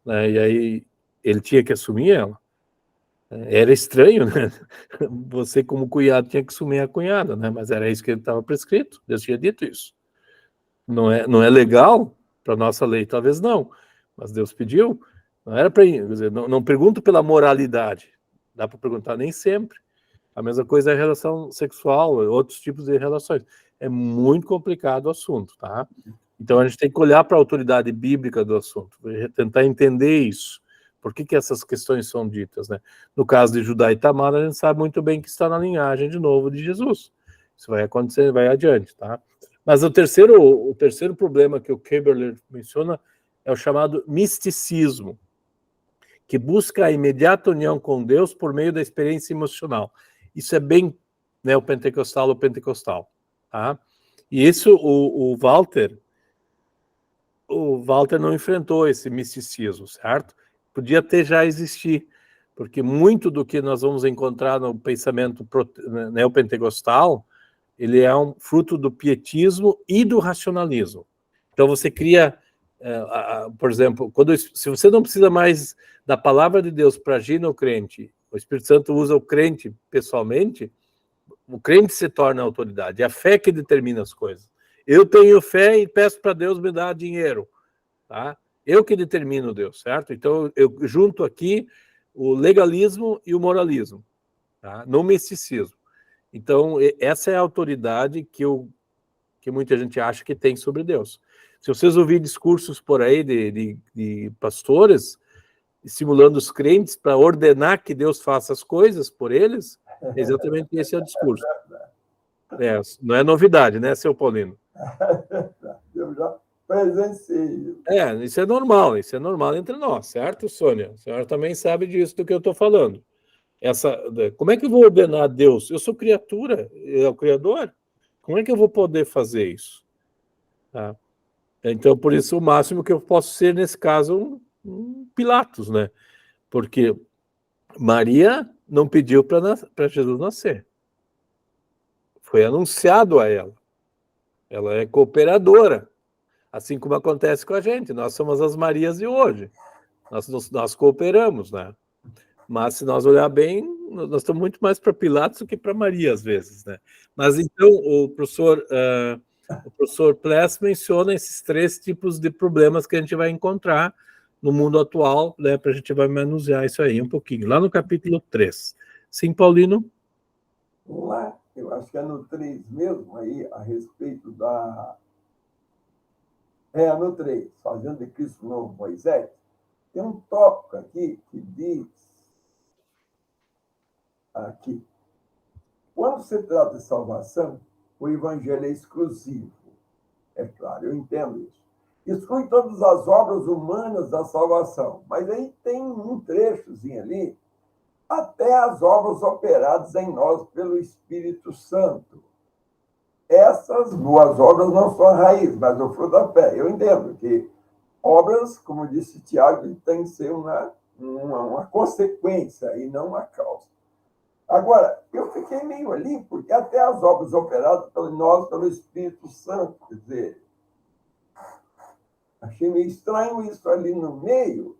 né? E aí ele tinha que assumir ela. Era estranho, né? Você, como cunhado, tinha que assumir a cunhada, né? Mas era isso que ele estava prescrito. Deus tinha dito isso. Não é legal para a nossa lei, talvez não, mas Deus pediu. Não era para dizer, não pergunto pela moralidade. Dá para perguntar nem sempre. A mesma coisa é a relação sexual, outros tipos de relações. É muito complicado o assunto, tá? Então a gente tem que olhar para a autoridade bíblica do assunto, tentar entender isso. Por que essas questões são ditas, né? No caso de Judá e Tamar, a gente sabe muito bem que está na linhagem de novo de Jesus. Isso vai acontecer, vai adiante, tá? Mas o terceiro problema que o Köberler menciona é o chamado misticismo, que busca a imediata união com Deus por meio da experiência emocional. Isso é bem neopentecostal ou pentecostal, tá? E isso o Walter não enfrentou esse misticismo, certo? Podia até já existir, porque muito do que nós vamos encontrar no pensamento neopentecostal, ele é um fruto do pietismo e do racionalismo. Então você cria, por exemplo, se você não precisa mais da palavra de Deus para agir no crente, o Espírito Santo usa o crente pessoalmente, o crente se torna a autoridade, é a fé que determina as coisas. Eu tenho fé e peço para Deus me dar dinheiro, tá? Eu que determino Deus, certo? Então eu junto aqui o legalismo e o moralismo, tá? No misticismo. Então essa é a autoridade que muita gente acha que tem sobre Deus. Se vocês ouvirem discursos por aí de pastores estimulando os crentes para ordenar que Deus faça as coisas por eles, exatamente esse é o discurso. Não é novidade, né, seu Paulino? Eu já presenciei. Isso é normal entre nós, certo, Sônia? A senhora também sabe disso do que eu estou falando. Como é que eu vou ordenar a Deus? Eu sou criatura, ele é o Criador. Como é que eu vou poder fazer isso? Tá? Então, por isso, o máximo que eu posso ser, nesse caso, um Pilatos, né? Porque Maria não pediu para Jesus nascer. Foi anunciado a ela. Ela é cooperadora, assim como acontece com a gente. Nós somos as Marias de hoje. Nós cooperamos, né? Mas se nós olhar bem, nós estamos muito mais para Pilatos do que para Maria, às vezes, né? Mas então o professor Pless menciona esses 3 tipos de problemas que a gente vai encontrar no mundo atual, né? Para a gente vai manusear isso aí um pouquinho. Lá no capítulo 3. Sim, Paulino? Lá, eu acho que é no 3 mesmo, aí, a respeito da... no 3, fazendo de Cristo novo Moisés, tem um tópico aqui que diz aqui, quando se trata de salvação, o evangelho é exclusivo. É claro, eu entendo isso. Exclui todas as obras humanas da salvação. Mas aí tem um trechozinho ali, até as obras operadas em nós pelo Espírito Santo. Essas 2 obras não são a raiz, mas o fruto da fé. Eu entendo que obras, como disse Tiago, tem que ser uma consequência e não uma causa. Agora, eu fiquei meio ali, porque até as obras operadas por nós, pelo Espírito Santo, quer dizer, achei meio estranho isso ali no meio.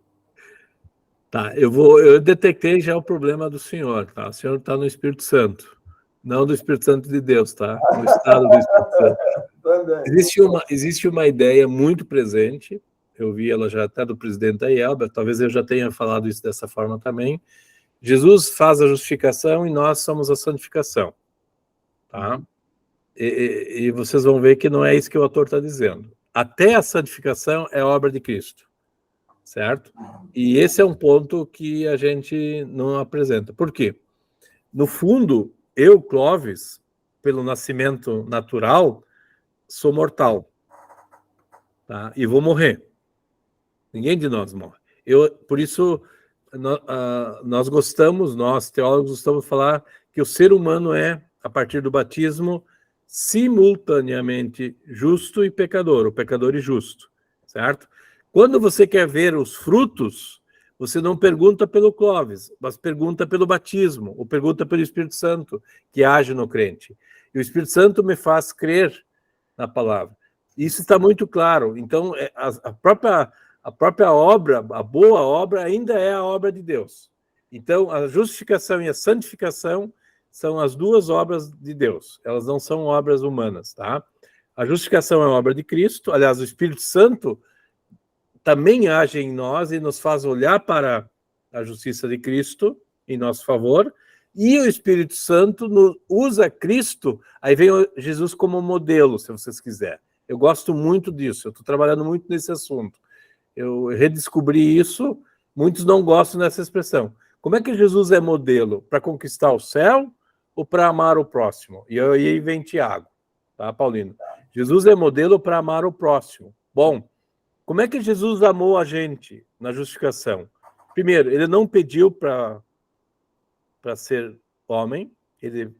Tá, eu detectei já o problema do senhor, tá? O senhor está no Espírito Santo, não do Espírito Santo de Deus, tá? No estado do Espírito Santo. Existe uma ideia muito presente, eu vi ela já até do presidente Ayelba, talvez eu já tenha falado isso dessa forma também. Jesus faz a justificação e nós somos a santificação, tá? E vocês vão ver que não é isso que o autor está dizendo. Até a santificação é obra de Cristo, certo? E esse é um ponto que a gente não apresenta. Por quê? No fundo, eu, Clóvis, pelo nascimento natural, sou mortal, tá? E vou morrer. Ninguém de nós morre. Por isso, nós teólogos gostamos de falar que o ser humano é, a partir do batismo, simultaneamente justo e pecador, o pecador e justo, certo? Quando você quer ver os frutos, você não pergunta pelo Clóvis, mas pergunta pelo batismo, ou pergunta pelo Espírito Santo, que age no crente. E o Espírito Santo me faz crer na palavra. Isso está muito claro. Então, a própria obra, a boa obra, ainda é a obra de Deus. Então, a justificação e a santificação são as duas obras de Deus. Elas não são obras humanas, tá? A justificação é a obra de Cristo. Aliás, o Espírito Santo também age em nós e nos faz olhar para a justiça de Cristo em nosso favor, e o Espírito Santo usa Cristo, aí vem Jesus como modelo, se vocês quiserem. Eu gosto muito disso, eu estou trabalhando muito nesse assunto. Eu redescobri isso, muitos não gostam dessa expressão. Como é que Jesus é modelo? Para conquistar o céu ou para amar o próximo? E aí vem Tiago, tá, Paulino? Jesus é modelo para amar o próximo. Bom, como é que Jesus amou a gente na justificação? Primeiro, ele não pediu para ser homem, ele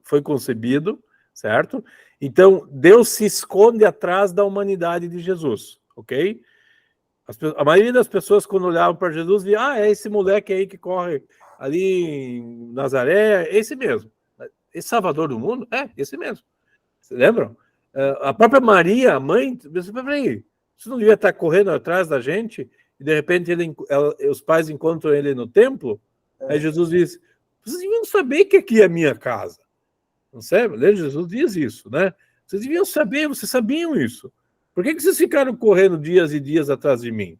foi concebido, certo? Então, Deus se esconde atrás da humanidade de Jesus, ok? A maioria das pessoas, quando olhavam para Jesus, via, é esse moleque aí que corre ali em Nazaré, é esse mesmo. Esse Salvador do mundo? É, esse mesmo. Vocês lembram? A própria Maria, a mãe, peraí, você não devia estar correndo atrás da gente, e de repente os pais encontram ele no templo, aí Jesus diz, vocês deviam saber que aqui é a minha casa. Não sabe? Jesus diz isso, né? Vocês deviam saber, vocês sabiam isso. Por que vocês ficaram correndo dias e dias atrás de mim?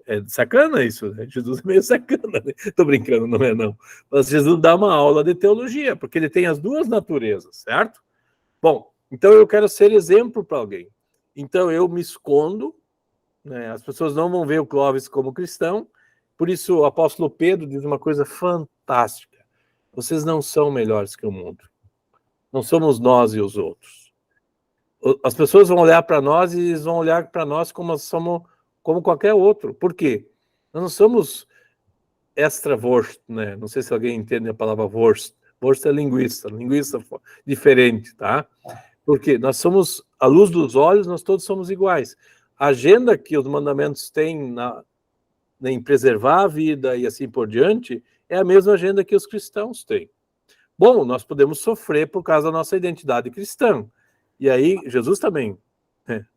É sacana isso, né? Jesus é meio sacana, né? Tô brincando, não é não. Mas Jesus dá uma aula de teologia, porque ele tem as duas naturezas, certo? Bom, então eu quero ser exemplo para alguém. Então eu me escondo, né? As pessoas não vão ver o Clóvis como cristão, por isso o apóstolo Pedro diz uma coisa fantástica. Vocês não são melhores que o mundo. Não somos nós e os outros. As pessoas vão olhar para nós e eles vão olhar para nós como qualquer outro. Por quê? Nós não somos extra-Wurst, né? Não sei se alguém entende a palavra Wurst. Wurst é linguista diferente, tá? Porque nós somos, à luz dos olhos, nós todos somos iguais. A agenda que os mandamentos têm em preservar a vida e assim por diante é a mesma agenda que os cristãos têm. Bom, nós podemos sofrer por causa da nossa identidade cristã. E aí, Jesus também.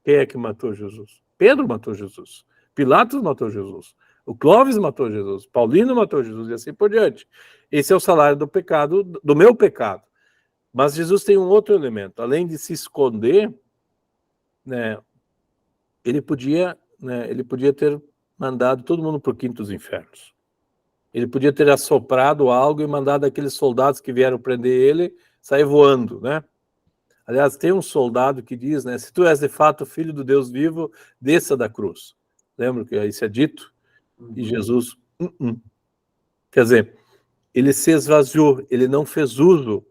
Quem é que matou Jesus? Pedro matou Jesus. Pilatos matou Jesus. O Clóvis matou Jesus. Paulino matou Jesus e assim por diante. Esse é o salário do pecado, do meu pecado. Mas Jesus tem um outro elemento. Além de se esconder, né, ele podia ter mandado todo mundo para o quinto dos infernos. Ele podia ter assoprado algo e mandado aqueles soldados que vieram prender ele sair voando, né? Aliás, tem um soldado que diz, né? Se tu és de fato filho do Deus vivo, desça da cruz. Lembra que isso é dito? E Jesus, Quer dizer, ele se esvaziou, ele não fez uso.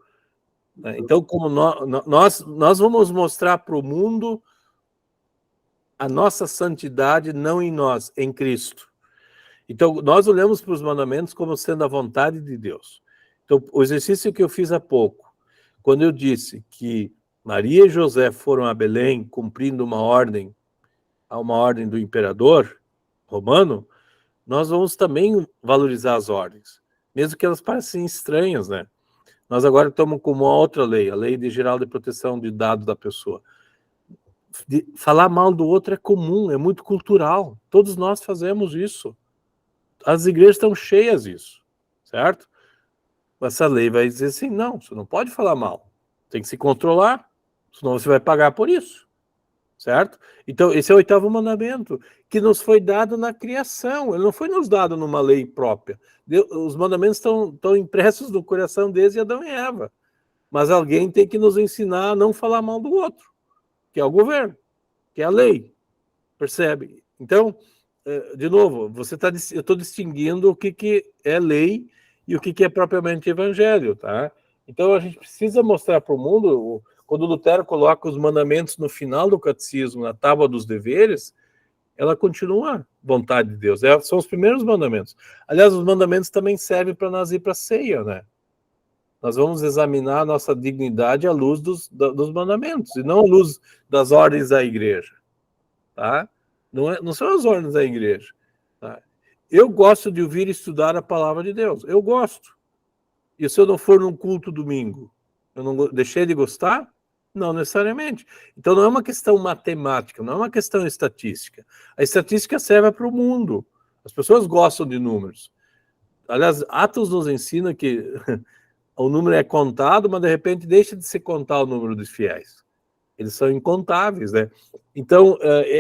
Né? Então, como nós vamos mostrar para o mundo a nossa santidade não em nós, em Cristo. Então, nós olhamos para os mandamentos como sendo a vontade de Deus. Então, o exercício que eu fiz há pouco, quando eu disse que Maria e José foram a Belém cumprindo uma ordem do imperador romano, nós vamos também valorizar as ordens, mesmo que elas parecem estranhas, né? Nós agora estamos com uma outra lei, a Lei Geral de Proteção de Dados da Pessoa. Falar mal do outro é comum, é muito cultural. Todos nós fazemos isso. As igrejas estão cheias disso, certo? Essa lei vai dizer assim, não, você não pode falar mal. Tem que se controlar, senão você vai pagar por isso, certo? Então, esse é o 8º mandamento, que nos foi dado na criação, ele não foi nos dado numa lei própria. Os mandamentos estão impressos no coração desde Adão e Eva. Mas alguém tem que nos ensinar a não falar mal do outro, que é o governo, que é a lei, percebe? Então, de novo, eu estou distinguindo o que é lei e o que é propriamente evangelho, tá? Então, a gente precisa mostrar para o mundo, quando Lutero coloca os mandamentos no final do catecismo, na tábua dos deveres, ela continua vontade de Deus. São os primeiros mandamentos. Aliás, os mandamentos também servem para nós ir para a ceia, né? Nós vamos examinar a nossa dignidade à luz dos mandamentos, e não à luz das ordens da igreja, tá? não são as ordens da igreja. Tá? Eu gosto de ouvir e estudar a palavra de Deus. Eu gosto. E se eu não for num culto domingo, eu não deixei de gostar? Não necessariamente. Então não é uma questão matemática, não é uma questão estatística. A estatística serve para o mundo. As pessoas gostam de números. Aliás, Atos nos ensina que o número é contado, mas de repente deixa de se contar o número dos fiéis. Eles são incontáveis, né? Então,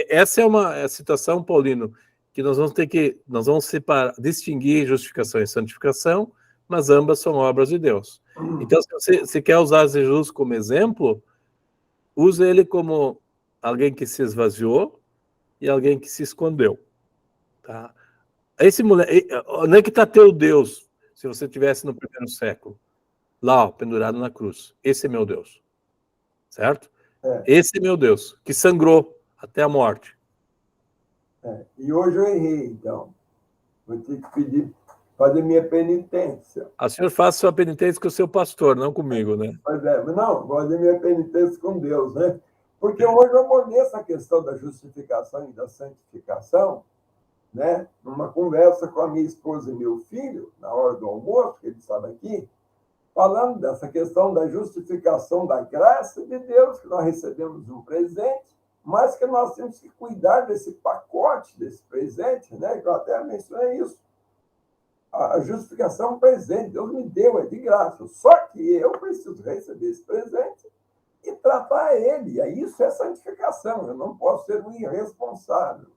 essa é uma situação, Paulino, que nós vamos separar, distinguir justificação e santificação, mas ambas são obras de Deus. Então, se você quer usar Jesus como exemplo, use ele como alguém que se esvaziou e alguém que se escondeu. Tá? Esse moleque, onde é que está teu Deus, se você estivesse no primeiro século? Lá, ó, pendurado na cruz. Esse é meu Deus. Certo? Esse é meu Deus, que sangrou até a morte. E hoje eu errei, então. Vou ter que pedir, fazer minha penitência. A senhora faz sua penitência com o seu pastor, não comigo, né? Pois é, mas não, vou fazer minha penitência com Deus, né? Porque hoje eu abordei essa questão da justificação e da santificação, né? Numa conversa com a minha esposa e meu filho, na hora do almoço, que ele estava aqui, falando dessa questão da justificação da graça de Deus, que nós recebemos um presente, mas que nós temos que cuidar desse pacote, desse presente, né? Que eu até mencionei isso. A justificação é um presente, Deus me deu, é de graça. Só que eu preciso receber esse presente e tratar ele. E isso é santificação. Eu não posso ser um irresponsável.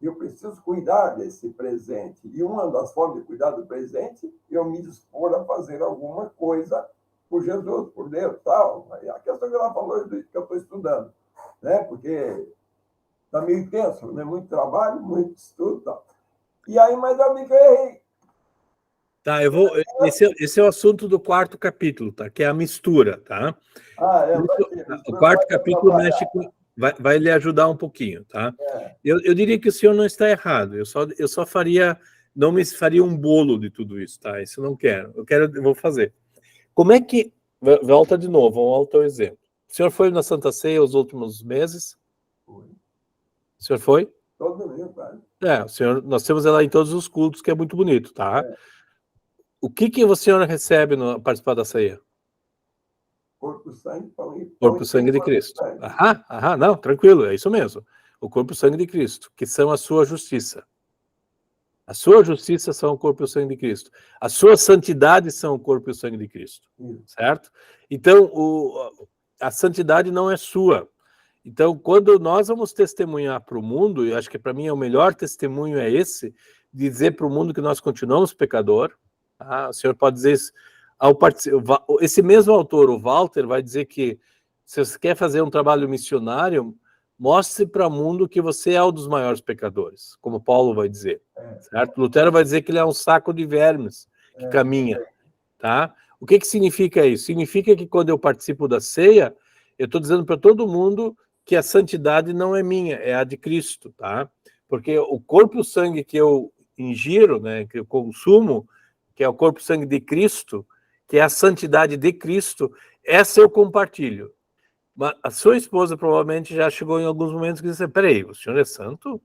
Eu preciso cuidar desse presente. E uma das formas de cuidar do presente é eu me dispor a fazer alguma coisa por Jesus, por Deus, tal. A questão que ela falou que eu estou estudando, né? Porque está meio tenso, né? Muito trabalho, muito estudo, tal. E aí, mas eu vi que eu errei. Tá, eu vou. Esse é o assunto do quarto capítulo, tá? Que é a mistura, tá? O quarto capítulo mexe com, vai lhe ajudar um pouquinho, tá? Eu diria que o senhor não está errado. Eu só faria, não me faria um bolo de tudo isso, tá? Isso eu não quero. Eu vou fazer. Como é que volta de novo? Vamos ao teu exemplo. O senhor foi na Santa Ceia os últimos meses? Foi. O senhor foi? Todo domingo, cara. O senhor, nós temos ela em todos os cultos, que é muito bonito, tá? O que a senhora recebe no participar da ceia? Corpo, sangue, pão e Corpo e sangue de Cristo. Não, tranquilo, é isso mesmo. O corpo e sangue de Cristo, que são a sua justiça. A sua justiça são o corpo e o sangue de Cristo. A sua santidade são o corpo e o sangue de Cristo. Certo? Então, a santidade não é sua. Então, quando nós vamos testemunhar para o mundo, e acho que para mim o melhor testemunho é esse, dizer para o mundo que nós continuamos pecador. Tá? O senhor pode dizer isso. Esse mesmo autor, o Walter, vai dizer que se você quer fazer um trabalho missionário, mostre para o mundo que você é um dos maiores pecadores, como Paulo vai dizer. Certo? Lutero vai dizer que ele é um saco de vermes que caminha. Tá? O que significa isso? Significa que quando eu participo da ceia, eu estou dizendo para todo mundo que a santidade não é minha, é a de Cristo. Tá? Porque o corpo e o sangue que eu ingiro, né, que eu consumo, que é o corpo e sangue de Cristo, que é a santidade de Cristo, essa eu compartilho. Mas a sua esposa provavelmente já chegou em alguns momentos que disse, peraí, o senhor é santo? O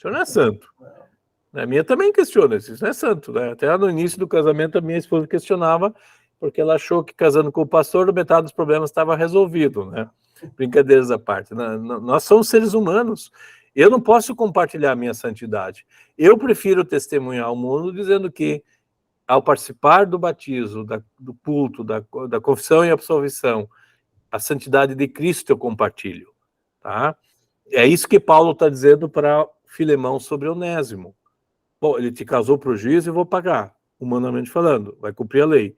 senhor não é santo. A minha também questiona, isso não é santo. Né? Até no início do casamento, a minha esposa questionava, porque ela achou que casando com o pastor, metade dos problemas estava resolvido. Né? Brincadeiras à parte. Nós somos seres humanos. Eu não posso compartilhar a minha santidade. Eu prefiro testemunhar ao mundo dizendo que, ao participar do batismo, do culto, da confissão e absolvição, a santidade de Cristo eu compartilho. Tá? É isso que Paulo está dizendo para Filemão sobre Onésimo. Bom, ele te casou para o juízo e vou pagar, humanamente falando, vai cumprir a lei,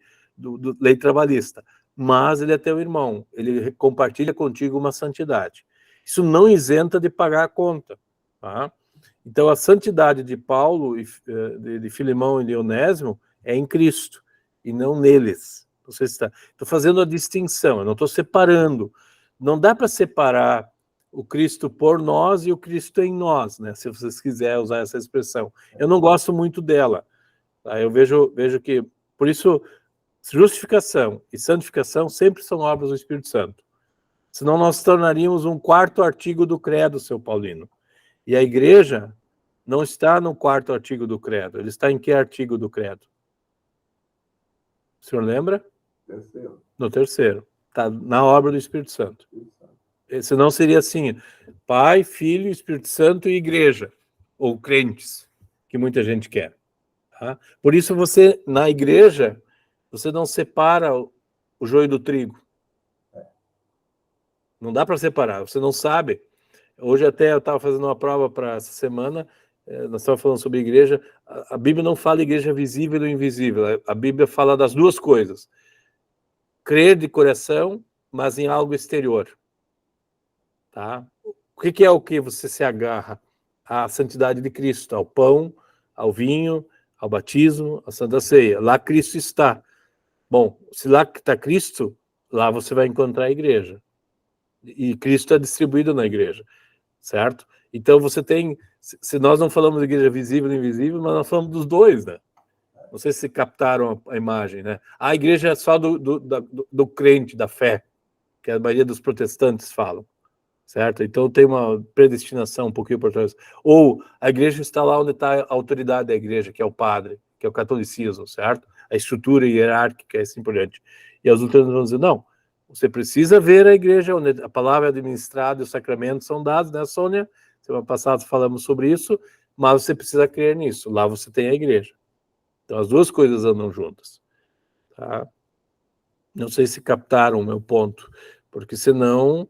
lei trabalhista. Mas ele é teu irmão, ele compartilha contigo uma santidade. Isso não isenta de pagar a conta. Tá? Então, a santidade de Paulo, de Filemão e de Onésimo, é em Cristo, e não neles. Estou fazendo a distinção, eu não estou separando. Não dá para separar o Cristo por nós e o Cristo em nós, né? Se vocês quiserem usar essa expressão. Eu não gosto muito dela. Tá? Eu vejo que, por isso, justificação e santificação sempre são obras do Espírito Santo. Senão nós tornaríamos um quarto artigo do credo, seu Paulino. E a igreja não está no 4º artigo do credo. Ele está em que artigo do credo? O senhor lembra? Terceiro. No 3º. Está na obra do Espírito Santo. Senão seria assim, Pai, Filho, Espírito Santo e igreja. Ou crentes, que muita gente quer. Tá? Por isso você, na igreja, você não separa o joio do trigo. Não dá para separar, você não sabe. Hoje até eu estava fazendo uma prova para essa semana, nós estávamos falando sobre igreja. A Bíblia não fala igreja visível ou invisível, a Bíblia fala das duas coisas. Crer de coração, mas em algo exterior. Tá? O que é o que você se agarra? A santidade de Cristo, ao pão, ao vinho, ao batismo, à Santa Ceia. Lá Cristo está. Bom, se lá está Cristo, lá você vai encontrar a igreja. E Cristo é distribuído na igreja, certo? Então você tem, se nós não falamos de igreja visível e invisível, mas nós falamos dos dois, né? Não sei se captaram a imagem, né? A igreja é só do crente, da fé, que a maioria dos protestantes falam, certo? Então tem uma predestinação um pouquinho por trás. Ou a igreja está lá onde está a autoridade da igreja, que é o padre, que é o catolicismo, certo? A estrutura hierárquica e assim por diante. E os luteranos vão dizer, não, você precisa ver a igreja onde a palavra é administrada e os sacramentos são dados, né, Sônia? Semana passada falamos sobre isso, mas você precisa crer nisso. Lá você tem a igreja. Então as duas coisas andam juntas. Tá? Não sei se captaram o meu ponto, porque senão...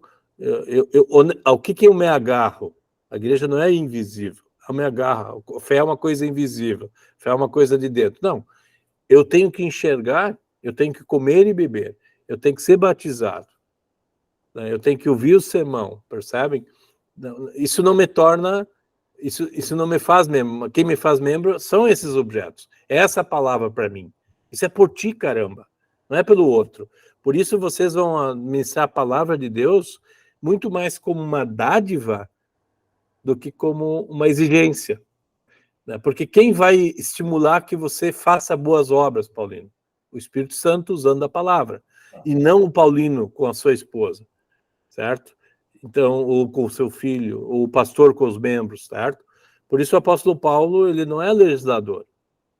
ao que eu me agarro? A igreja não é invisível. Eu me agarro. A fé é uma coisa invisível. A fé é uma coisa de dentro. Não. Eu tenho que enxergar, eu tenho que comer e beber. Eu tenho que ser batizado. Né? Eu tenho que ouvir o sermão, percebem? Isso não me torna... Isso não me faz membro. Quem me faz membro são esses objetos. É essa palavra para mim. Isso é por ti, caramba. Não é pelo outro. Por isso vocês vão administrar a palavra de Deus muito mais como uma dádiva do que como uma exigência. Né? Porque quem vai estimular que você faça boas obras, Paulino? O Espírito Santo usando a palavra. E não o Paulino com a sua esposa. Certo? Então, ou com o seu filho, ou o pastor com os membros, certo? Por isso o apóstolo Paulo, ele não é legislador.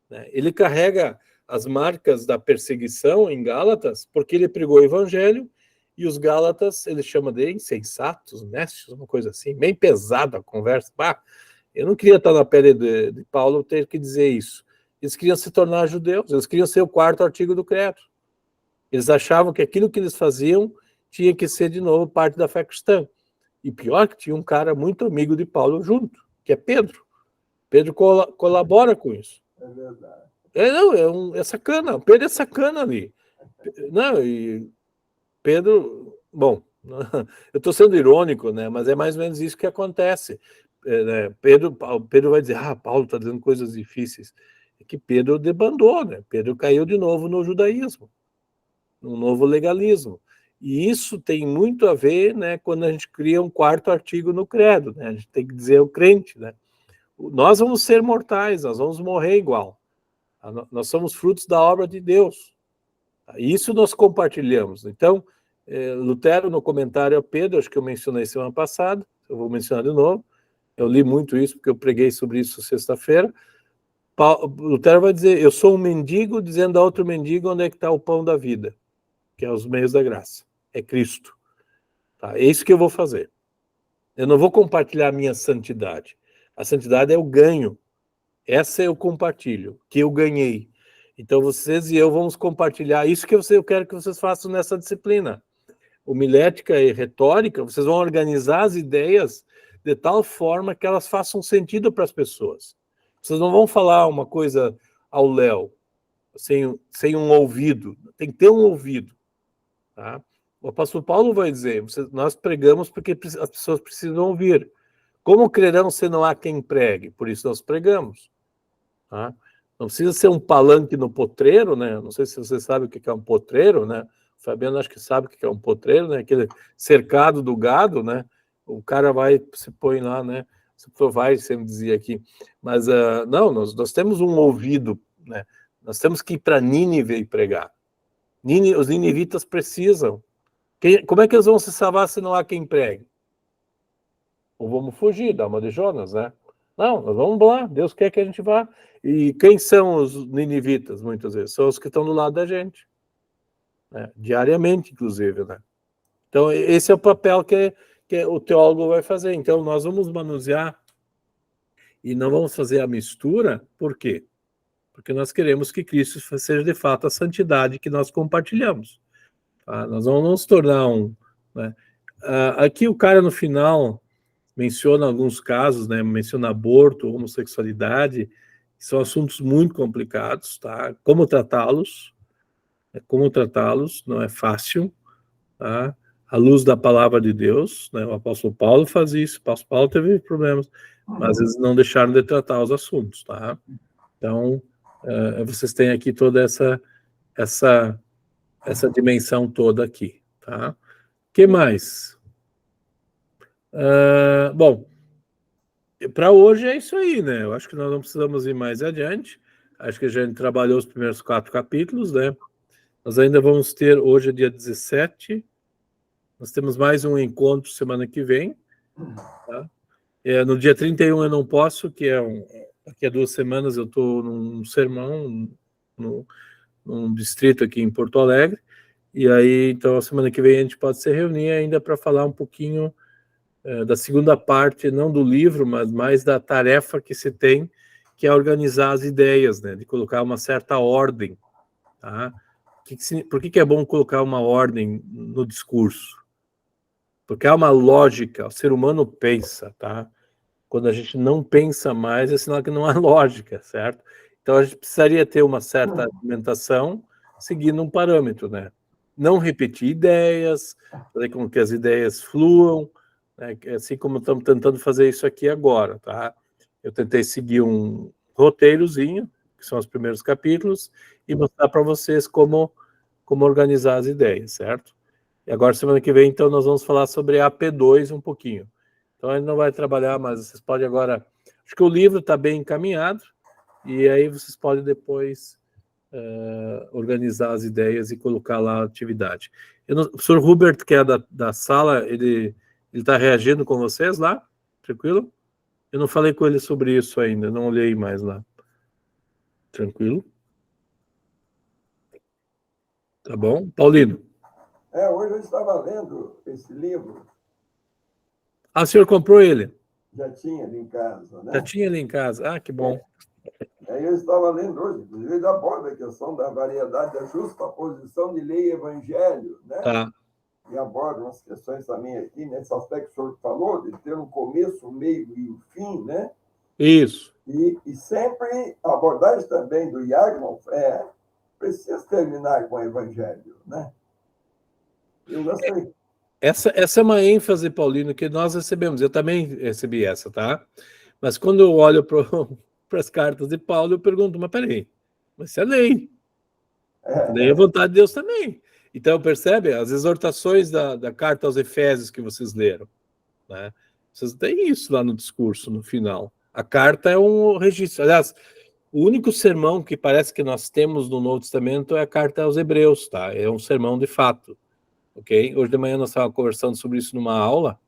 Né? Ele carrega as marcas da perseguição em Gálatas, porque ele pregou o evangelho, e os Gálatas, ele chama de insensatos, necios, uma coisa assim, bem pesada a conversa. Bah, eu não queria estar na pele de Paulo ter que dizer isso. Eles queriam se tornar judeus, eles queriam ser o 4º artigo do credo. Eles achavam que aquilo que eles faziam tinha que ser, de novo, parte da fé cristã. E pior que tinha um cara muito amigo de Paulo junto, que é Pedro. Pedro colabora com isso. É verdade. Não, é sacana. Pedro é sacana ali. Não, e Pedro... Bom, eu estou sendo irônico, né? Mas é mais ou menos isso que acontece. Né? Pedro vai dizer, Paulo está dizendo coisas difíceis. É que Pedro debandou, né? Pedro caiu de novo no judaísmo, no novo legalismo. E isso tem muito a ver, né, quando a gente cria um 4º artigo no credo, né? A gente tem que dizer ao crente, né? Nós vamos ser mortais, nós vamos morrer igual. Nós somos frutos da obra de Deus. Isso nós compartilhamos. Então, Lutero, no comentário a Pedro, acho que eu mencionei semana passada, eu vou mencionar de novo, eu li muito isso, porque eu preguei sobre isso sexta-feira. Lutero vai dizer, eu sou um mendigo dizendo a outro mendigo onde é que está o pão da vida, que é os meios da graça. É Cristo. Tá? É isso que eu vou fazer. Eu não vou compartilhar a minha santidade. A santidade é o ganho. Essa eu compartilho, que eu ganhei. Então vocês e eu vamos compartilhar isso que eu quero que vocês façam nessa disciplina. Homilética e retórica, vocês vão organizar as ideias de tal forma que elas façam sentido para as pessoas. Vocês não vão falar uma coisa ao léu, sem um ouvido. Tem que ter um ouvido. Tá? O apóstolo Paulo vai dizer, nós pregamos porque as pessoas precisam ouvir. Como crerão se não há quem pregue? Por isso nós pregamos. Tá? Não precisa ser um palanque no potreiro, né? Não sei se você sabe o que é um potreiro, né? O Fabiano acho que sabe o que é um potreiro, né? Aquele cercado do gado, né? O cara vai, se põe lá, né? Vai, sempre dizia aqui. Mas não, nós temos um ouvido, né? Nós temos que ir para Nínive e pregar. Os ninivitas precisam. Como é que eles vão se salvar se não há quem pregue? ou vamos fugir, dá uma de Jonas, né? Não, nós vamos lá, Deus quer que a gente vá. E quem são os ninivitas, muitas vezes? São os que estão do lado da gente, né? Diariamente, inclusive, né? Então, esse é o papel que o teólogo vai fazer. Então, nós vamos manusear e não vamos fazer a mistura, por quê? Porque nós queremos que Cristo seja, de fato, a santidade que nós compartilhamos. Tá? Nós vamos nos tornar um... Né? Aqui o cara, no final, menciona alguns casos, né? Menciona aborto, homossexualidade, que são assuntos muito complicados, tá? Como tratá-los, não é fácil, tá? À luz da palavra de Deus, né? O apóstolo Paulo faz isso, o apóstolo Paulo teve problemas, mas eles não deixaram de tratar os assuntos, tá? Então, vocês têm aqui toda essa dimensão toda aqui, tá? O que mais? Bom, para hoje é isso aí, né? Eu acho que nós não precisamos ir mais adiante. Acho que a gente trabalhou os primeiros 4 capítulos, né? Nós ainda vamos ter, hoje é dia 17, nós temos mais um encontro semana que vem, tá? No dia 31 eu não posso, daqui a 2 semanas eu estou num sermão, num distrito aqui em Porto Alegre, e aí, então, a semana que vem a gente pode se reunir ainda para falar um pouquinho da segunda parte, não do livro, mas mais da tarefa que se tem, que é organizar as ideias, né? De colocar uma certa ordem, tá? Por que é bom colocar uma ordem no discurso? Porque há uma lógica, o ser humano pensa, tá? Quando a gente não pensa mais, é sinal que não há lógica, certo? Então a gente precisaria ter uma certa argumentação seguindo um parâmetro, né? Não repetir ideias, fazer com que as ideias fluam, né? Assim como estamos tentando fazer isso aqui agora, tá? Eu tentei seguir um roteirozinho, que são os primeiros capítulos, e mostrar para vocês como organizar as ideias, certo? E agora, semana que vem, então, nós vamos falar sobre a AP2 um pouquinho. Então, a gente não vai trabalhar, mas vocês podem agora... Acho que o livro está bem encaminhado, e aí vocês podem depois organizar as ideias e colocar lá a atividade. O professor Hubert, que é da sala, ele está reagindo com vocês lá? Tranquilo? Eu não falei com ele sobre isso ainda, não olhei mais lá. Tranquilo? Tá bom? Paulino? Hoje eu estava lendo esse livro. O senhor comprou ele? Já tinha ali em casa, né? Já tinha ele em casa. Que bom. Eu estava lendo hoje, inclusive, ele aborda a questão da variedade, da justa posição de lei e evangelho, né? Tá. E aborda umas questões também aqui, nesse aspecto que o senhor falou, de ter um começo, um meio e um fim, né? Isso. E sempre a abordagem também do Iagman precisa terminar com o evangelho, né? Eu gostei. Essa é uma ênfase, Paulino, que nós recebemos. Eu também recebi essa, tá? Mas quando eu olho para as cartas de Paulo, eu pergunto, mas peraí, mas isso é lei. Lei é a vontade de Deus também. Então, percebe? As exortações da carta aos Efésios que vocês leram, né? Vocês têm isso lá no discurso, no final. A carta é um registro. Aliás, o único sermão que parece que nós temos no Novo Testamento é a carta aos Hebreus, tá? É um sermão de fato. Ok? Hoje de manhã nós estávamos conversando sobre isso numa aula,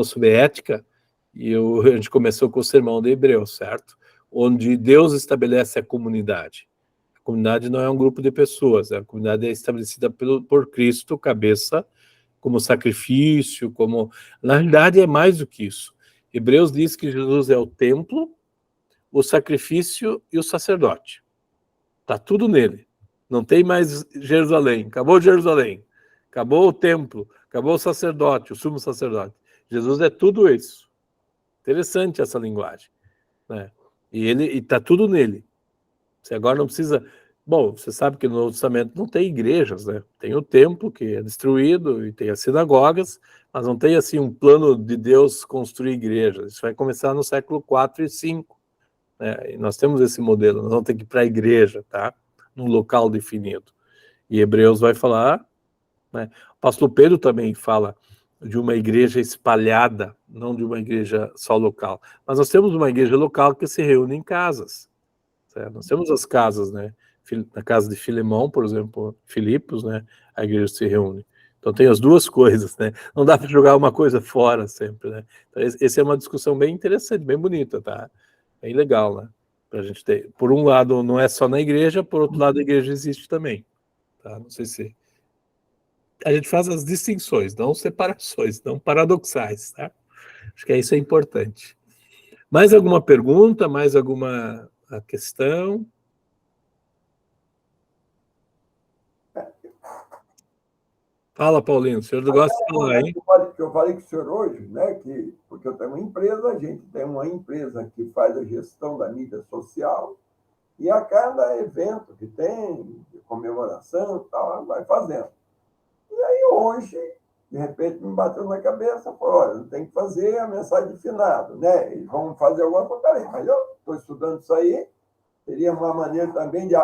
sobre ética, e a gente começou com o sermão de Hebreus, certo? Onde Deus estabelece a comunidade. A comunidade não é um grupo de pessoas, a comunidade é estabelecida por Cristo, cabeça, como sacrifício, como... Na realidade é mais do que isso. Hebreus diz que Jesus é o templo, o sacrifício e o sacerdote. Está tudo nele. Não tem mais Jerusalém. Acabou Jerusalém. Acabou o templo. Acabou o sacerdote, o sumo sacerdote. Jesus é tudo isso. Interessante essa linguagem, né? E está tudo nele. Você agora não precisa... Bom, você sabe que no Novo Testamento não tem igrejas, né? Tem o templo que é destruído e tem as sinagogas, mas não tem assim um plano de Deus construir igrejas. Isso vai começar no século 4 e 5. Né? E nós temos esse modelo. Nós vamos ter que ir para a igreja, tá? Num local definido. E Hebreus vai falar, né? O pastor Pedro também fala de uma igreja espalhada, não de uma igreja só local. Mas nós temos uma igreja local que se reúne em casas. Certo? Nós temos as casas, né? Na casa de Filemão, por exemplo, Filipos, né? A igreja se reúne. Então tem as duas coisas, né? Não dá para jogar uma coisa fora sempre, né? Então, essa é uma discussão bem interessante, bem bonita, tá? Bem legal, né? Pra gente ter. Por um lado, não é só na igreja, por outro lado, a igreja existe também. Tá? Não sei se. A gente faz as distinções, não separações, não paradoxais, tá? Acho que isso é importante. Mais alguma pergunta? Mais alguma questão? Fala, Paulinho, o senhor gosta de falar, hein? Que eu falei com o senhor hoje, né, porque eu tenho uma empresa, a gente tem uma empresa que faz a gestão da mídia social, e a cada evento que tem, de comemoração e tal, vai fazendo. E aí hoje, de repente, me bateu na cabeça, falou, olha, tem que fazer a mensagem de finado, né? E vamos fazer alguma coisa. Peraí, mas eu estou estudando isso aí, seria uma maneira também de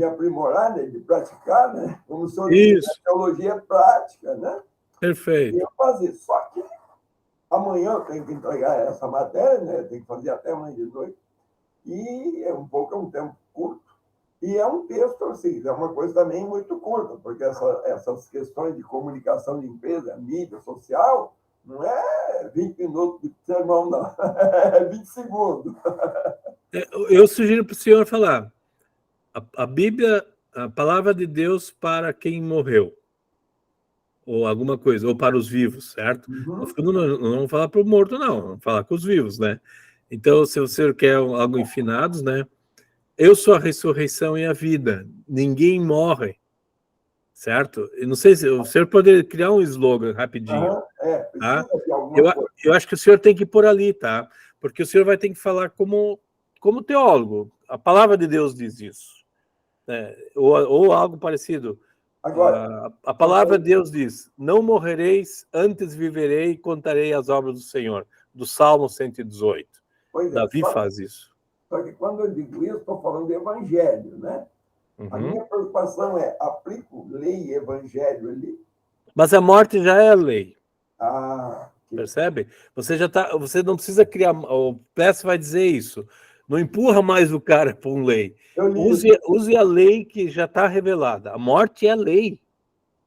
aprimorar, né? De praticar, né? Como o senhor diz, a teologia é prática, né? Perfeito. E eu fazer. Só que amanhã eu tenho que entregar essa matéria, né? Tem que fazer até amanhã de noite. E é um tempo curto. E é um texto, assim, é uma coisa também muito curta, porque essas questões de comunicação de empresa, mídia social, não é 20 minutos de sermão, não. É 20 segundos. Eu sugiro para o senhor falar a Bíblia, a palavra de Deus para quem morreu, ou alguma coisa, ou para os vivos, certo? Uhum. Não vamos falar para o morto, não, vamos falar com os vivos, né? Então, se você quer algo em finados, né? Eu sou a ressurreição e a vida. Ninguém morre, certo? Eu não sei se o senhor poderia criar um slogan rapidinho. Tá? Precisa de alguma coisa. Eu acho que o senhor tem que ir por ali, tá? Porque o senhor vai ter que falar como teólogo. A palavra de Deus diz isso. Né? Ou algo parecido. Agora, a palavra de Deus diz: não morrereis, antes viverei e contarei as obras do Senhor. Do Salmo 118. Davi faz isso. Só que quando eu digo isso, estou falando de evangelho, né? Uhum. A minha preocupação é, aplico lei e evangelho ali? Mas a morte já é lei. Que... Percebe? Você não precisa criar. O PS vai dizer isso. Não empurra mais o cara para uma lei. Use a lei que já está revelada. A morte é lei.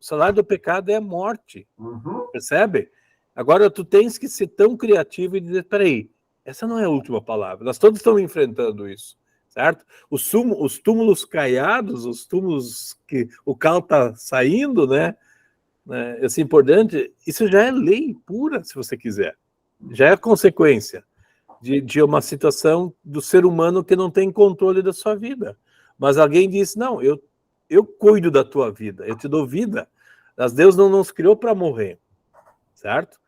O salário do pecado é a morte. Uhum. Percebe? Agora tu tens que ser tão criativo e dizer: peraí, essa não é a última palavra. Nós todos estamos enfrentando isso, certo? Os túmulos caiados, os túmulos que o cal está saindo, né? Assim por diante, isso já é lei pura, se você quiser. Já é consequência de uma situação do ser humano que não tem controle da sua vida. Mas alguém disse: não, eu cuido da tua vida, eu te dou vida. Mas Deus não nos criou para morrer, certo?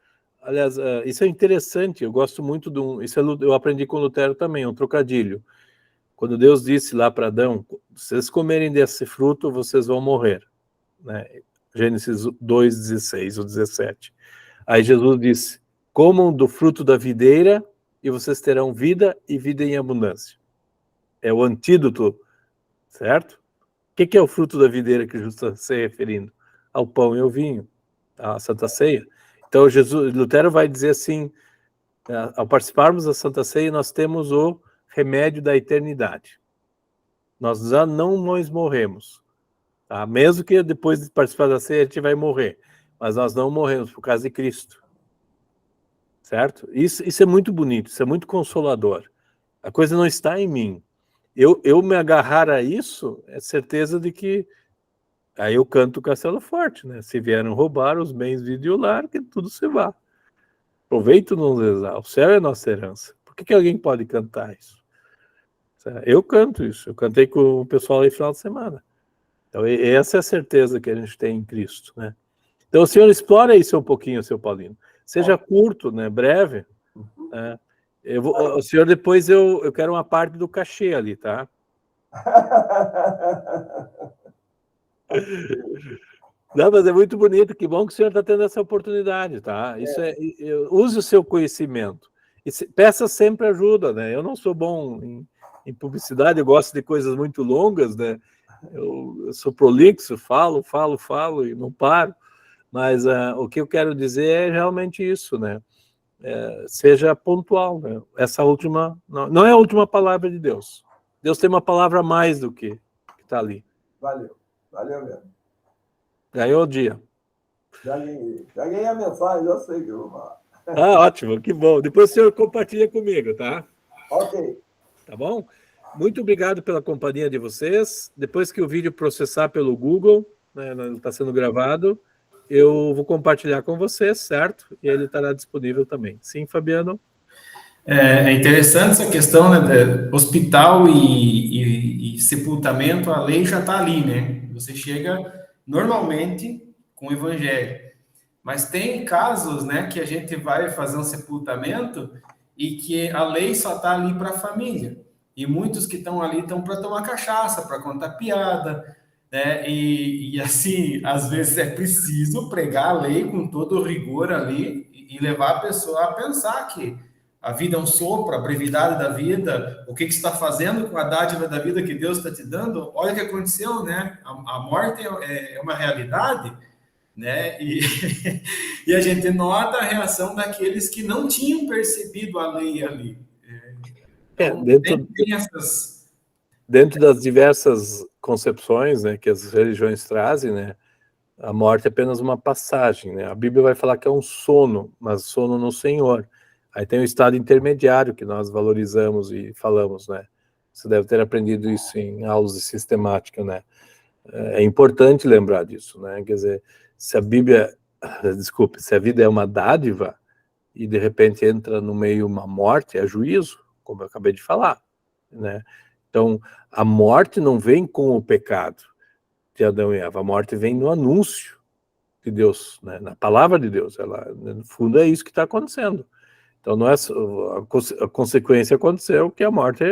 Aliás, isso é interessante, eu gosto muito isso eu aprendi com Lutero também, um trocadilho. Quando Deus disse lá para Adão: se vocês comerem desse fruto, vocês vão morrer. Né? Gênesis 2, 16 ou 17. Aí Jesus disse: comam do fruto da videira e vocês terão vida e vida em abundância. É o antídoto, certo? O que é o fruto da videira que Jesus está se referindo? Ao pão e ao vinho, à Santa Ceia. Então, Lutero vai dizer assim: ao participarmos da Santa Ceia, nós temos o remédio da eternidade. Nós já não morremos. Tá? Mesmo que depois de participar da ceia a gente vai morrer. Mas nós não morremos por causa de Cristo. Certo? Isso é muito bonito, isso é muito consolador. A coisa não está em mim. Eu me agarrar a isso, é certeza de que aí eu canto o Castelo Forte, né? Se vieram roubar os bens de o lar, que tudo se vá. Proveito não desar. O céu é nossa herança. Por que alguém pode cantar isso? Eu canto isso. Eu cantei com o pessoal aí no final de semana. Então, essa é a certeza que a gente tem em Cristo, né? Então, o senhor explora isso um pouquinho, seu Paulino. Seja curto, né? Breve. Né? O senhor, depois eu quero uma parte do cachê ali, tá? Não, mas é muito bonito, que bom que o senhor está tendo essa oportunidade, tá? Isso use o seu conhecimento. E peça sempre ajuda, né? Eu não sou bom em publicidade, eu gosto de coisas muito longas, né? Eu sou prolixo, falo e não paro. Mas o que eu quero dizer é realmente isso, né? Seja pontual, né? Essa última não é a última palavra de Deus. Deus tem uma palavra a mais do que está ali. Valeu mesmo. Ganhou o dia. Já ganhei a mensagem, eu sei que eu vou falar. Ah, ótimo, que bom. Depois o senhor compartilha comigo, tá? Ok. Tá bom? Muito obrigado pela companhia de vocês. Depois que o vídeo processar pelo Google, né, está sendo gravado, eu vou compartilhar com vocês, certo? E ele estará disponível também. Sim, Fabiano? É interessante essa questão, né, de hospital e sepultamento, a lei já está ali, né? Você chega normalmente com o evangelho. Mas tem casos, né, que a gente vai fazer um sepultamento e que a lei só está ali para a família. E muitos que estão ali estão para tomar cachaça, para contar piada, né? E assim, às vezes é preciso pregar a lei com todo o rigor ali e levar a pessoa a pensar que a vida é um sopro, a brevidade da vida, o que você está fazendo com a dádiva da vida que Deus está te dando? Olha o que aconteceu, né? A morte é uma realidade, né? E a gente nota a reação daqueles que não tinham percebido a lei ali. Então, tem essas... Dentro das diversas concepções, né, que as religiões trazem, né, a morte é apenas uma passagem, né? A Bíblia vai falar que é um sono, mas sono no Senhor. Aí tem o estado intermediário que nós valorizamos e falamos, né? Você deve ter aprendido isso em aulas de sistemática, né? É importante lembrar disso, né? Quer dizer, se a Bíblia, desculpe, se a vida é uma dádiva e de repente entra no meio uma morte, é juízo, como eu acabei de falar, né? Então, a morte não vem com o pecado de Adão e Eva, a morte vem no anúncio de Deus, né? Na palavra de Deus, ela, no fundo é isso que está acontecendo. Então, não é a consequência aconteceu que a morte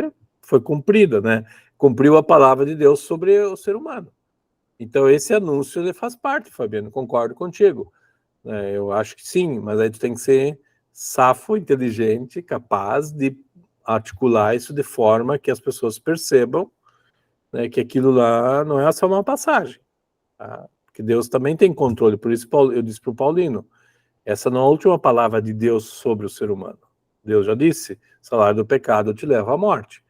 foi cumprida, né? Cumpriu a palavra de Deus sobre o ser humano. Então, esse anúncio ele faz parte, Fabiano, concordo contigo. Eu acho que sim, mas aí tu tem que ser safo, inteligente, capaz de articular isso de forma que as pessoas percebam, né, que aquilo lá não é só uma passagem, tá? Que Deus também tem controle. Por isso eu disse para o Paulino, essa não é a última palavra de Deus sobre o ser humano. Deus já disse, salário do pecado te leva à morte.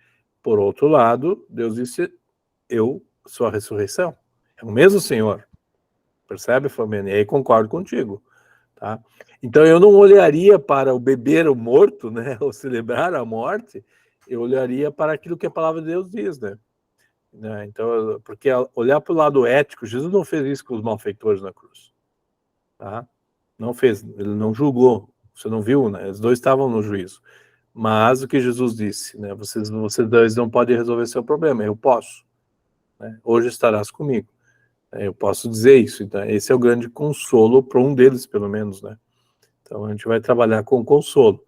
Por outro lado, Deus disse, eu sou a ressurreição. É o mesmo Senhor. Percebe, Fabiano? E aí concordo contigo. Tá? Então eu não olharia para o beber o morto, né, ou celebrar a morte, eu olharia para aquilo que a palavra de Deus diz, né? Então, porque olhar para o lado ético, Jesus não fez isso com os malfeitores na cruz, tá? Não fez, ele não julgou, você não viu, né? Os dois estavam no juízo. Mas o que Jesus disse, né? Vocês dois não podem resolver seu problema, eu posso, né? Hoje estarás comigo. Eu posso dizer isso, então esse é o grande consolo para um deles, pelo menos, né? Então a gente vai trabalhar com consolo.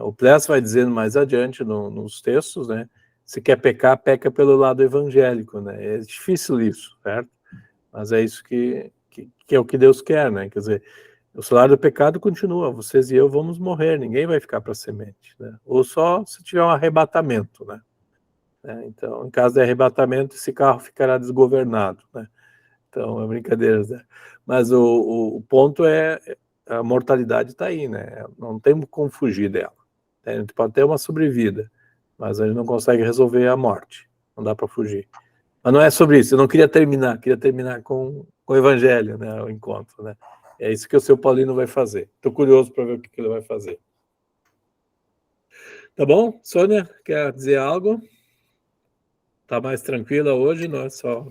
O Pless vai dizendo mais adiante nos textos, né? Se quer pecar, peca pelo lado evangélico, né? É difícil isso, certo? Mas é isso que é o que Deus quer, né? Quer dizer, o salário do pecado continua, vocês e eu vamos morrer, ninguém vai ficar para semente, né? Ou só se tiver um arrebatamento, né? Então, em caso de arrebatamento, esse carro ficará desgovernado, né? Então, é brincadeira, né? Mas o ponto é a mortalidade está aí, né? Não temos como fugir dela. A gente pode ter uma sobrevida, mas a gente não consegue resolver a morte. Não dá para fugir. Mas não é sobre isso. Eu não queria terminar com o Evangelho, né? O encontro, né? É isso que o seu Paulino vai fazer. Estou curioso para ver o que ele vai fazer. Tá bom? Sônia, quer dizer algo? Tá mais tranquila hoje? Nós só.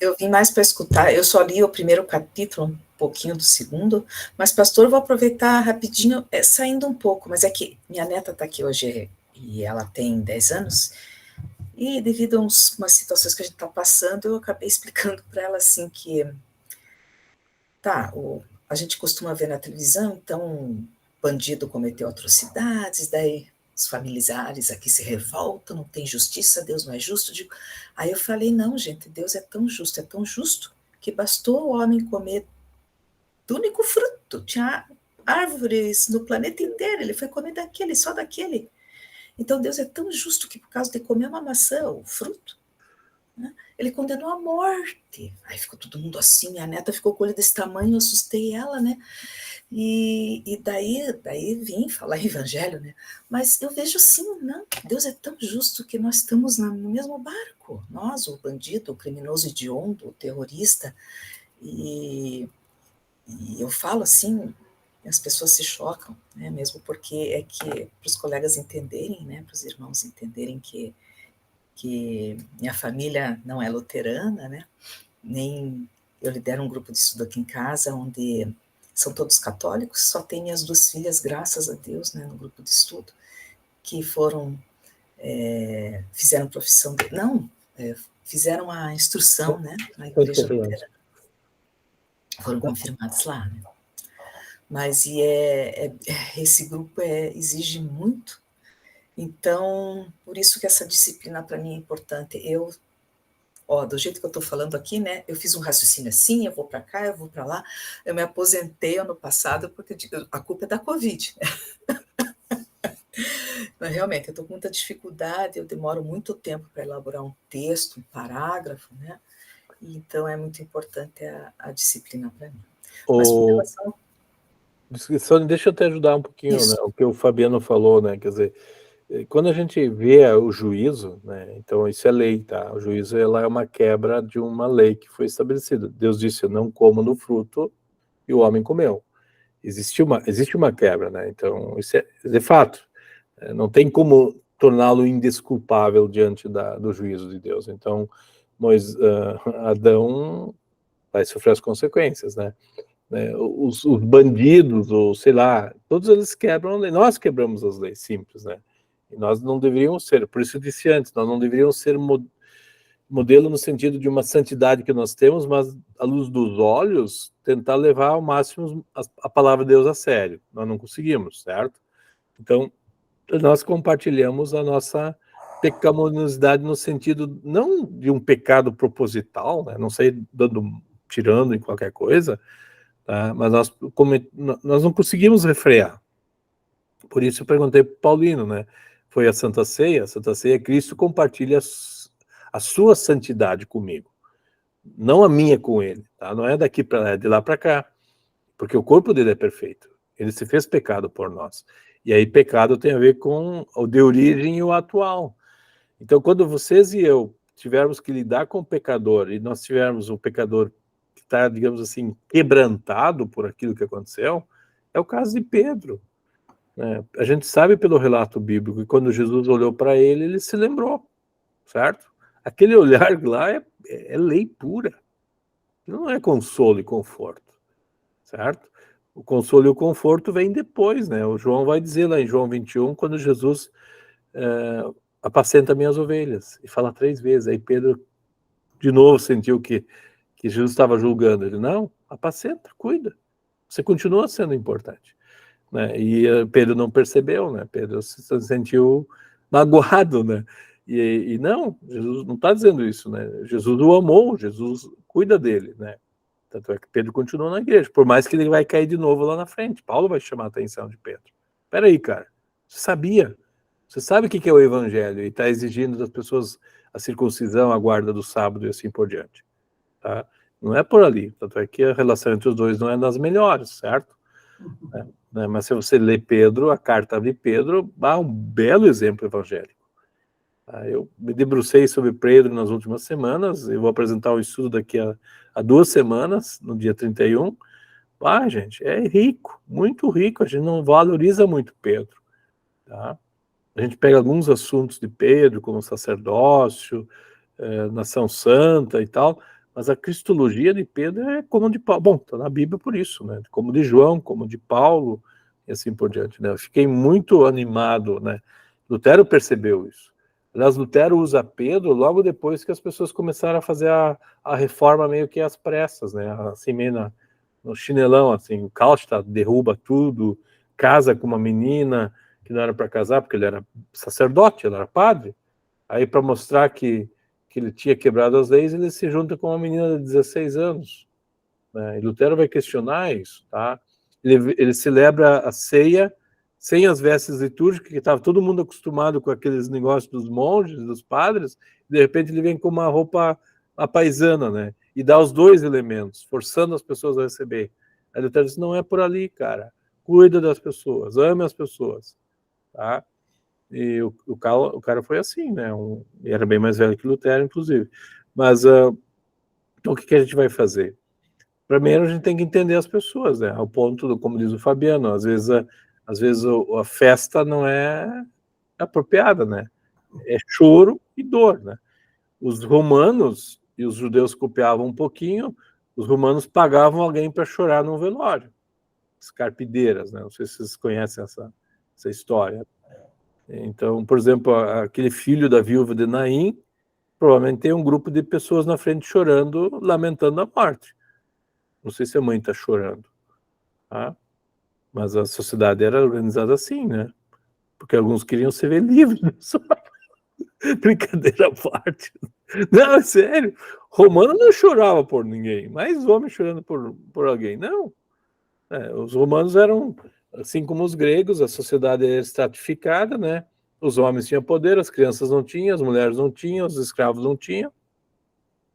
Eu vim mais para escutar. Eu só li o primeiro capítulo, um pouquinho do segundo, mas, pastor, vou aproveitar rapidinho, saindo um pouco, mas é que minha neta está aqui hoje e ela tem 10 anos, e devido a umas situações que a gente está passando, eu acabei explicando para ela assim que a gente costuma ver na televisão, então bandido cometeu atrocidades, daí os familiares aqui se revoltam, não tem justiça, Deus não é justo. Aí eu falei, não, gente, Deus é tão justo, que bastou o homem comer do único fruto. Tinha árvores no planeta inteiro, ele foi comer daquele, só daquele. Então Deus é tão justo que por causa de comer uma maçã, o fruto, né, ele condenou à morte. Aí ficou todo mundo assim, a neta ficou com o olho desse tamanho, eu assustei ela, né? E daí vim falar evangelho, né? Mas eu vejo assim, não, Deus é tão justo que nós estamos no mesmo barco. Nós, o bandido, o criminoso hediondo, o terrorista, e E eu falo assim, as pessoas se chocam, né? Mesmo porque é que para os colegas entenderem, né? Para os irmãos entenderem que minha família não é luterana, né? Nem eu lidero um grupo de estudo aqui em casa, onde são todos católicos, só tem minhas 2 filhas, graças a Deus, né, no grupo de estudo, que foram, fizeram profissão, fizeram a instrução, né, na igreja luterana, foram confirmados lá, né. Mas esse grupo exige muito, então, por isso que essa disciplina para mim é importante. Do jeito que eu estou falando aqui, né? Eu fiz um raciocínio assim, eu vou para cá, eu vou para lá. Eu me aposentei ano passado porque a culpa é da Covid. Mas realmente, eu estou com muita dificuldade, eu demoro muito tempo para elaborar um texto, um parágrafo, né? Então é muito importante a disciplina para mim. Mas com relação... Deixa eu te ajudar um pouquinho, né? O que o Fabiano falou, né? Quer dizer, quando a gente vê o juízo, né? Então isso é lei, tá? O juízo ela é uma quebra de uma lei que foi estabelecida. Deus disse: eu não como do fruto, e o homem comeu. Existe uma quebra, né? Então isso é de fato. Não tem como torná-lo indesculpável diante do juízo de Deus. Então, Adão vai sofrer as consequências, né? Os bandidos, ou sei lá, todos eles quebram a lei. Nós quebramos as leis simples, né? E nós não deveríamos ser, por isso eu disse antes, nós não deveríamos ser modelo no sentido de uma santidade que nós temos, mas à luz dos olhos, tentar levar ao máximo a palavra de Deus a sério. Nós não conseguimos, certo? Então, nós compartilhamos a nossa pecaminosidade no sentido não de um pecado proposital, né? Não sei, tirando em qualquer coisa, tá? Mas nós não conseguimos refrear. Por isso eu perguntei para o Paulino, né? Foi a Santa Ceia. Cristo compartilha a sua santidade comigo, não a minha com ele, tá? Não é daqui para lá, é de lá para cá, porque o corpo dele é perfeito. Ele se fez pecado por nós. E aí pecado tem a ver com o de origem e o atual. Então, quando vocês e eu tivermos que lidar com o pecador, e nós tivermos um pecador que está, digamos assim, quebrantado por aquilo que aconteceu, é o caso de Pedro. Né? A gente sabe pelo relato bíblico que quando Jesus olhou para ele, ele se lembrou, certo? Aquele olhar lá é lei pura. Não é consolo e conforto, certo? O consolo e o conforto vem depois, né? O João vai dizer lá em João 21, quando Jesus apacenta minhas ovelhas, e fala 3 vezes. Aí Pedro de novo sentiu que Jesus estava julgando ele. Não, apacenta, cuida. Você continua sendo importante. Né? E Pedro não percebeu, né? Pedro se sentiu magoado, né? E não, Jesus não está dizendo isso, né? Jesus o amou, Jesus cuida dele, né? Tanto é que Pedro continua na igreja, por mais que ele vai cair de novo lá na frente. Paulo vai chamar a atenção de Pedro. Espera aí, cara, você sabia? Você sabe o que é o evangelho e está exigindo das pessoas a circuncisão, a guarda do sábado e assim por diante. Tá? Não é por ali. Tanto é que a relação entre os dois não é das melhores, certo? Mas se você lê Pedro, a carta de Pedro, há um belo exemplo evangélico. Eu me debrucei sobre Pedro nas últimas semanas, eu vou apresentar um estudo daqui a 2 semanas, no dia 31. Gente, é rico, muito rico, a gente não valoriza muito Pedro. Tá? A gente pega alguns assuntos de Pedro, como sacerdócio, nação santa e tal, mas a cristologia de Pedro é como de Paulo. Bom, está na Bíblia por isso, né? Como de João, como de Paulo, e assim por diante. Né? Eu fiquei muito animado, né? Lutero percebeu isso. Aliás, Lutero usa Pedro logo depois que as pessoas começaram a fazer a reforma meio que às pressas, né? Assim, meio no chinelão, assim, o Karlstadt derruba tudo, casa com uma menina que não era para casar, porque ele era sacerdote, ele era padre. Aí, para mostrar que ele tinha quebrado as leis, ele se junta com uma menina de 16 anos. Né? E Lutero vai questionar isso, tá? Ele celebra a ceia sem as vestes litúrgicas, que estava todo mundo acostumado com aqueles negócios dos monges, dos padres, e de repente ele vem com uma roupa apaisana, né? E dá os 2 elementos, forçando as pessoas a receber. Aí Lutero diz, não é por ali, cara. Cuida das pessoas, ame as pessoas, tá? E o cara foi assim, né? Era bem mais velho que Lutero, inclusive. Mas, então, o que a gente vai fazer? primeiro a gente tem que entender as pessoas, né? Ao ponto, como diz o Fabiano, às vezes a festa não é apropriada, né? É choro e dor, né? Os romanos e os judeus copiavam um pouquinho, os romanos pagavam alguém para chorar num velório. As carpideiras, né? Não sei se vocês conhecem essa história. Então, por exemplo, aquele filho da viúva de Naim, provavelmente tem um grupo de pessoas na frente chorando, lamentando a morte. Não sei se a mãe está chorando, tá? Mas a sociedade era organizada assim, né? Porque alguns queriam se ver livres. Brincadeira à parte. Não, é sério. Romano não chorava por ninguém, mas homem chorando por alguém. Não. Os romanos eram, assim como os gregos, a sociedade era estratificada, né? Os homens tinham poder, as crianças não tinham, as mulheres não tinham, os escravos não tinham.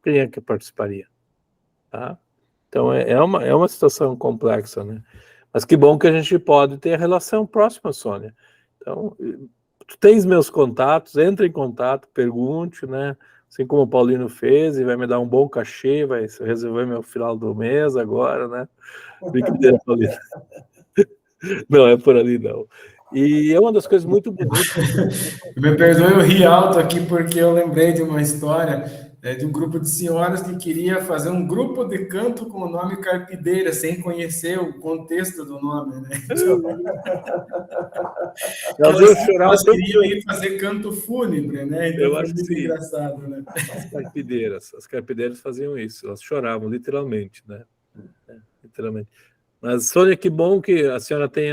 Quem é que participaria? Tá? Então, é uma situação complexa, né? Mas que bom que a gente pode ter a relação próxima, Sônia. Então, tu tens meus contatos, entra em contato, pergunte, né? Assim como o Paulino fez, e vai me dar um bom cachê, vai resolver meu final do mês agora, né? Brincadeira, Paulino. Não, é por ali, não. E é uma das coisas muito bonitas. Me perdoe, eu ri alto aqui porque eu lembrei de uma história de um grupo de senhoras que queria fazer um grupo de canto com o nome Carpideira, sem conhecer o contexto do nome, né? Então, elas queriam ir fazer canto fúnebre, né? Então Eu foi acho muito que sim. engraçado, né? As carpideiras faziam isso, elas choravam, literalmente, né? Literalmente. Mas, Sônia, que bom que a senhora tem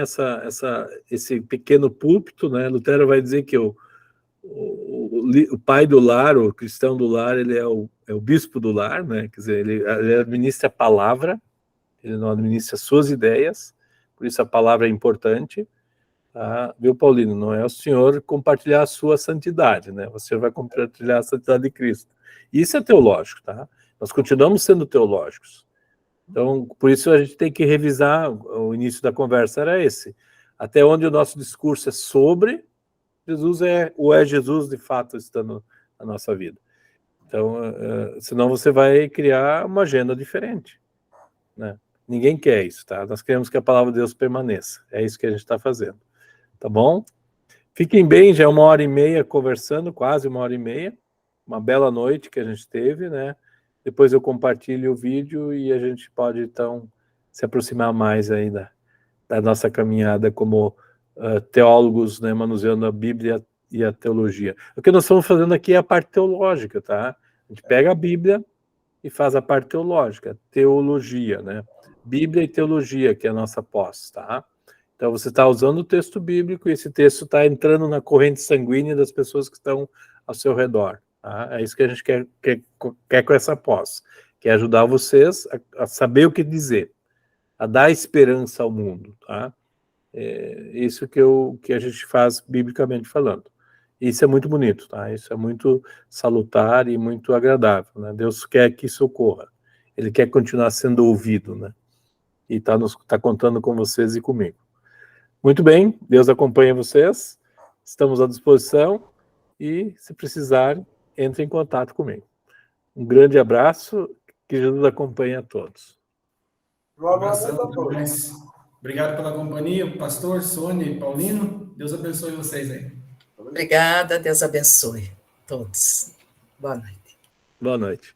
esse pequeno púlpito, né? Lutero vai dizer que o pai do lar, o cristão do lar, ele é o bispo do lar, né? Quer dizer, ele administra a palavra, ele não administra suas ideias, por isso a palavra é importante. Tá? Viu, Paulino? Não é o senhor compartilhar a sua santidade, né? O senhor vai compartilhar a santidade de Cristo. Isso é teológico, tá? Nós continuamos sendo teológicos. Então, por isso a gente tem que revisar, o início da conversa era esse. Até onde o nosso discurso é sobre Jesus ou é Jesus de fato estando na nossa vida. Então, senão você vai criar uma agenda diferente, né? Ninguém quer isso, tá? Nós queremos que a palavra de Deus permaneça. É isso que a gente está fazendo. Tá bom? Fiquem bem, já é 1h30 conversando, quase 1h30. Uma bela noite que a gente teve, né? Depois eu compartilho o vídeo e a gente pode, então, se aproximar mais aí da nossa caminhada como teólogos, né? Manuseando a Bíblia e a teologia. O que nós estamos fazendo aqui é a parte teológica, tá? A gente pega a Bíblia e faz a parte teológica, teologia, né? Bíblia e teologia, que é a nossa pós, tá? Então, você está usando o texto bíblico e esse texto está entrando na corrente sanguínea das pessoas que estão ao seu redor. Tá? É isso que a gente quer com essa pós, que é ajudar vocês a saber o que dizer, a dar esperança ao mundo. Tá? É isso que a gente faz biblicamente falando. Isso é muito bonito, tá? Isso é muito salutar e muito agradável. Né? Deus quer que isso ocorra. Ele quer continuar sendo ouvido, né? E tá contando com vocês e comigo. Muito bem, Deus acompanha vocês, estamos à disposição e, se precisarem, entre em contato comigo. Um grande abraço, que Jesus acompanhe a todos. Obrigado pela companhia, pastor, Sônia e Paulino. Deus abençoe vocês aí. Obrigada, Deus abençoe todos. Boa noite. Boa noite.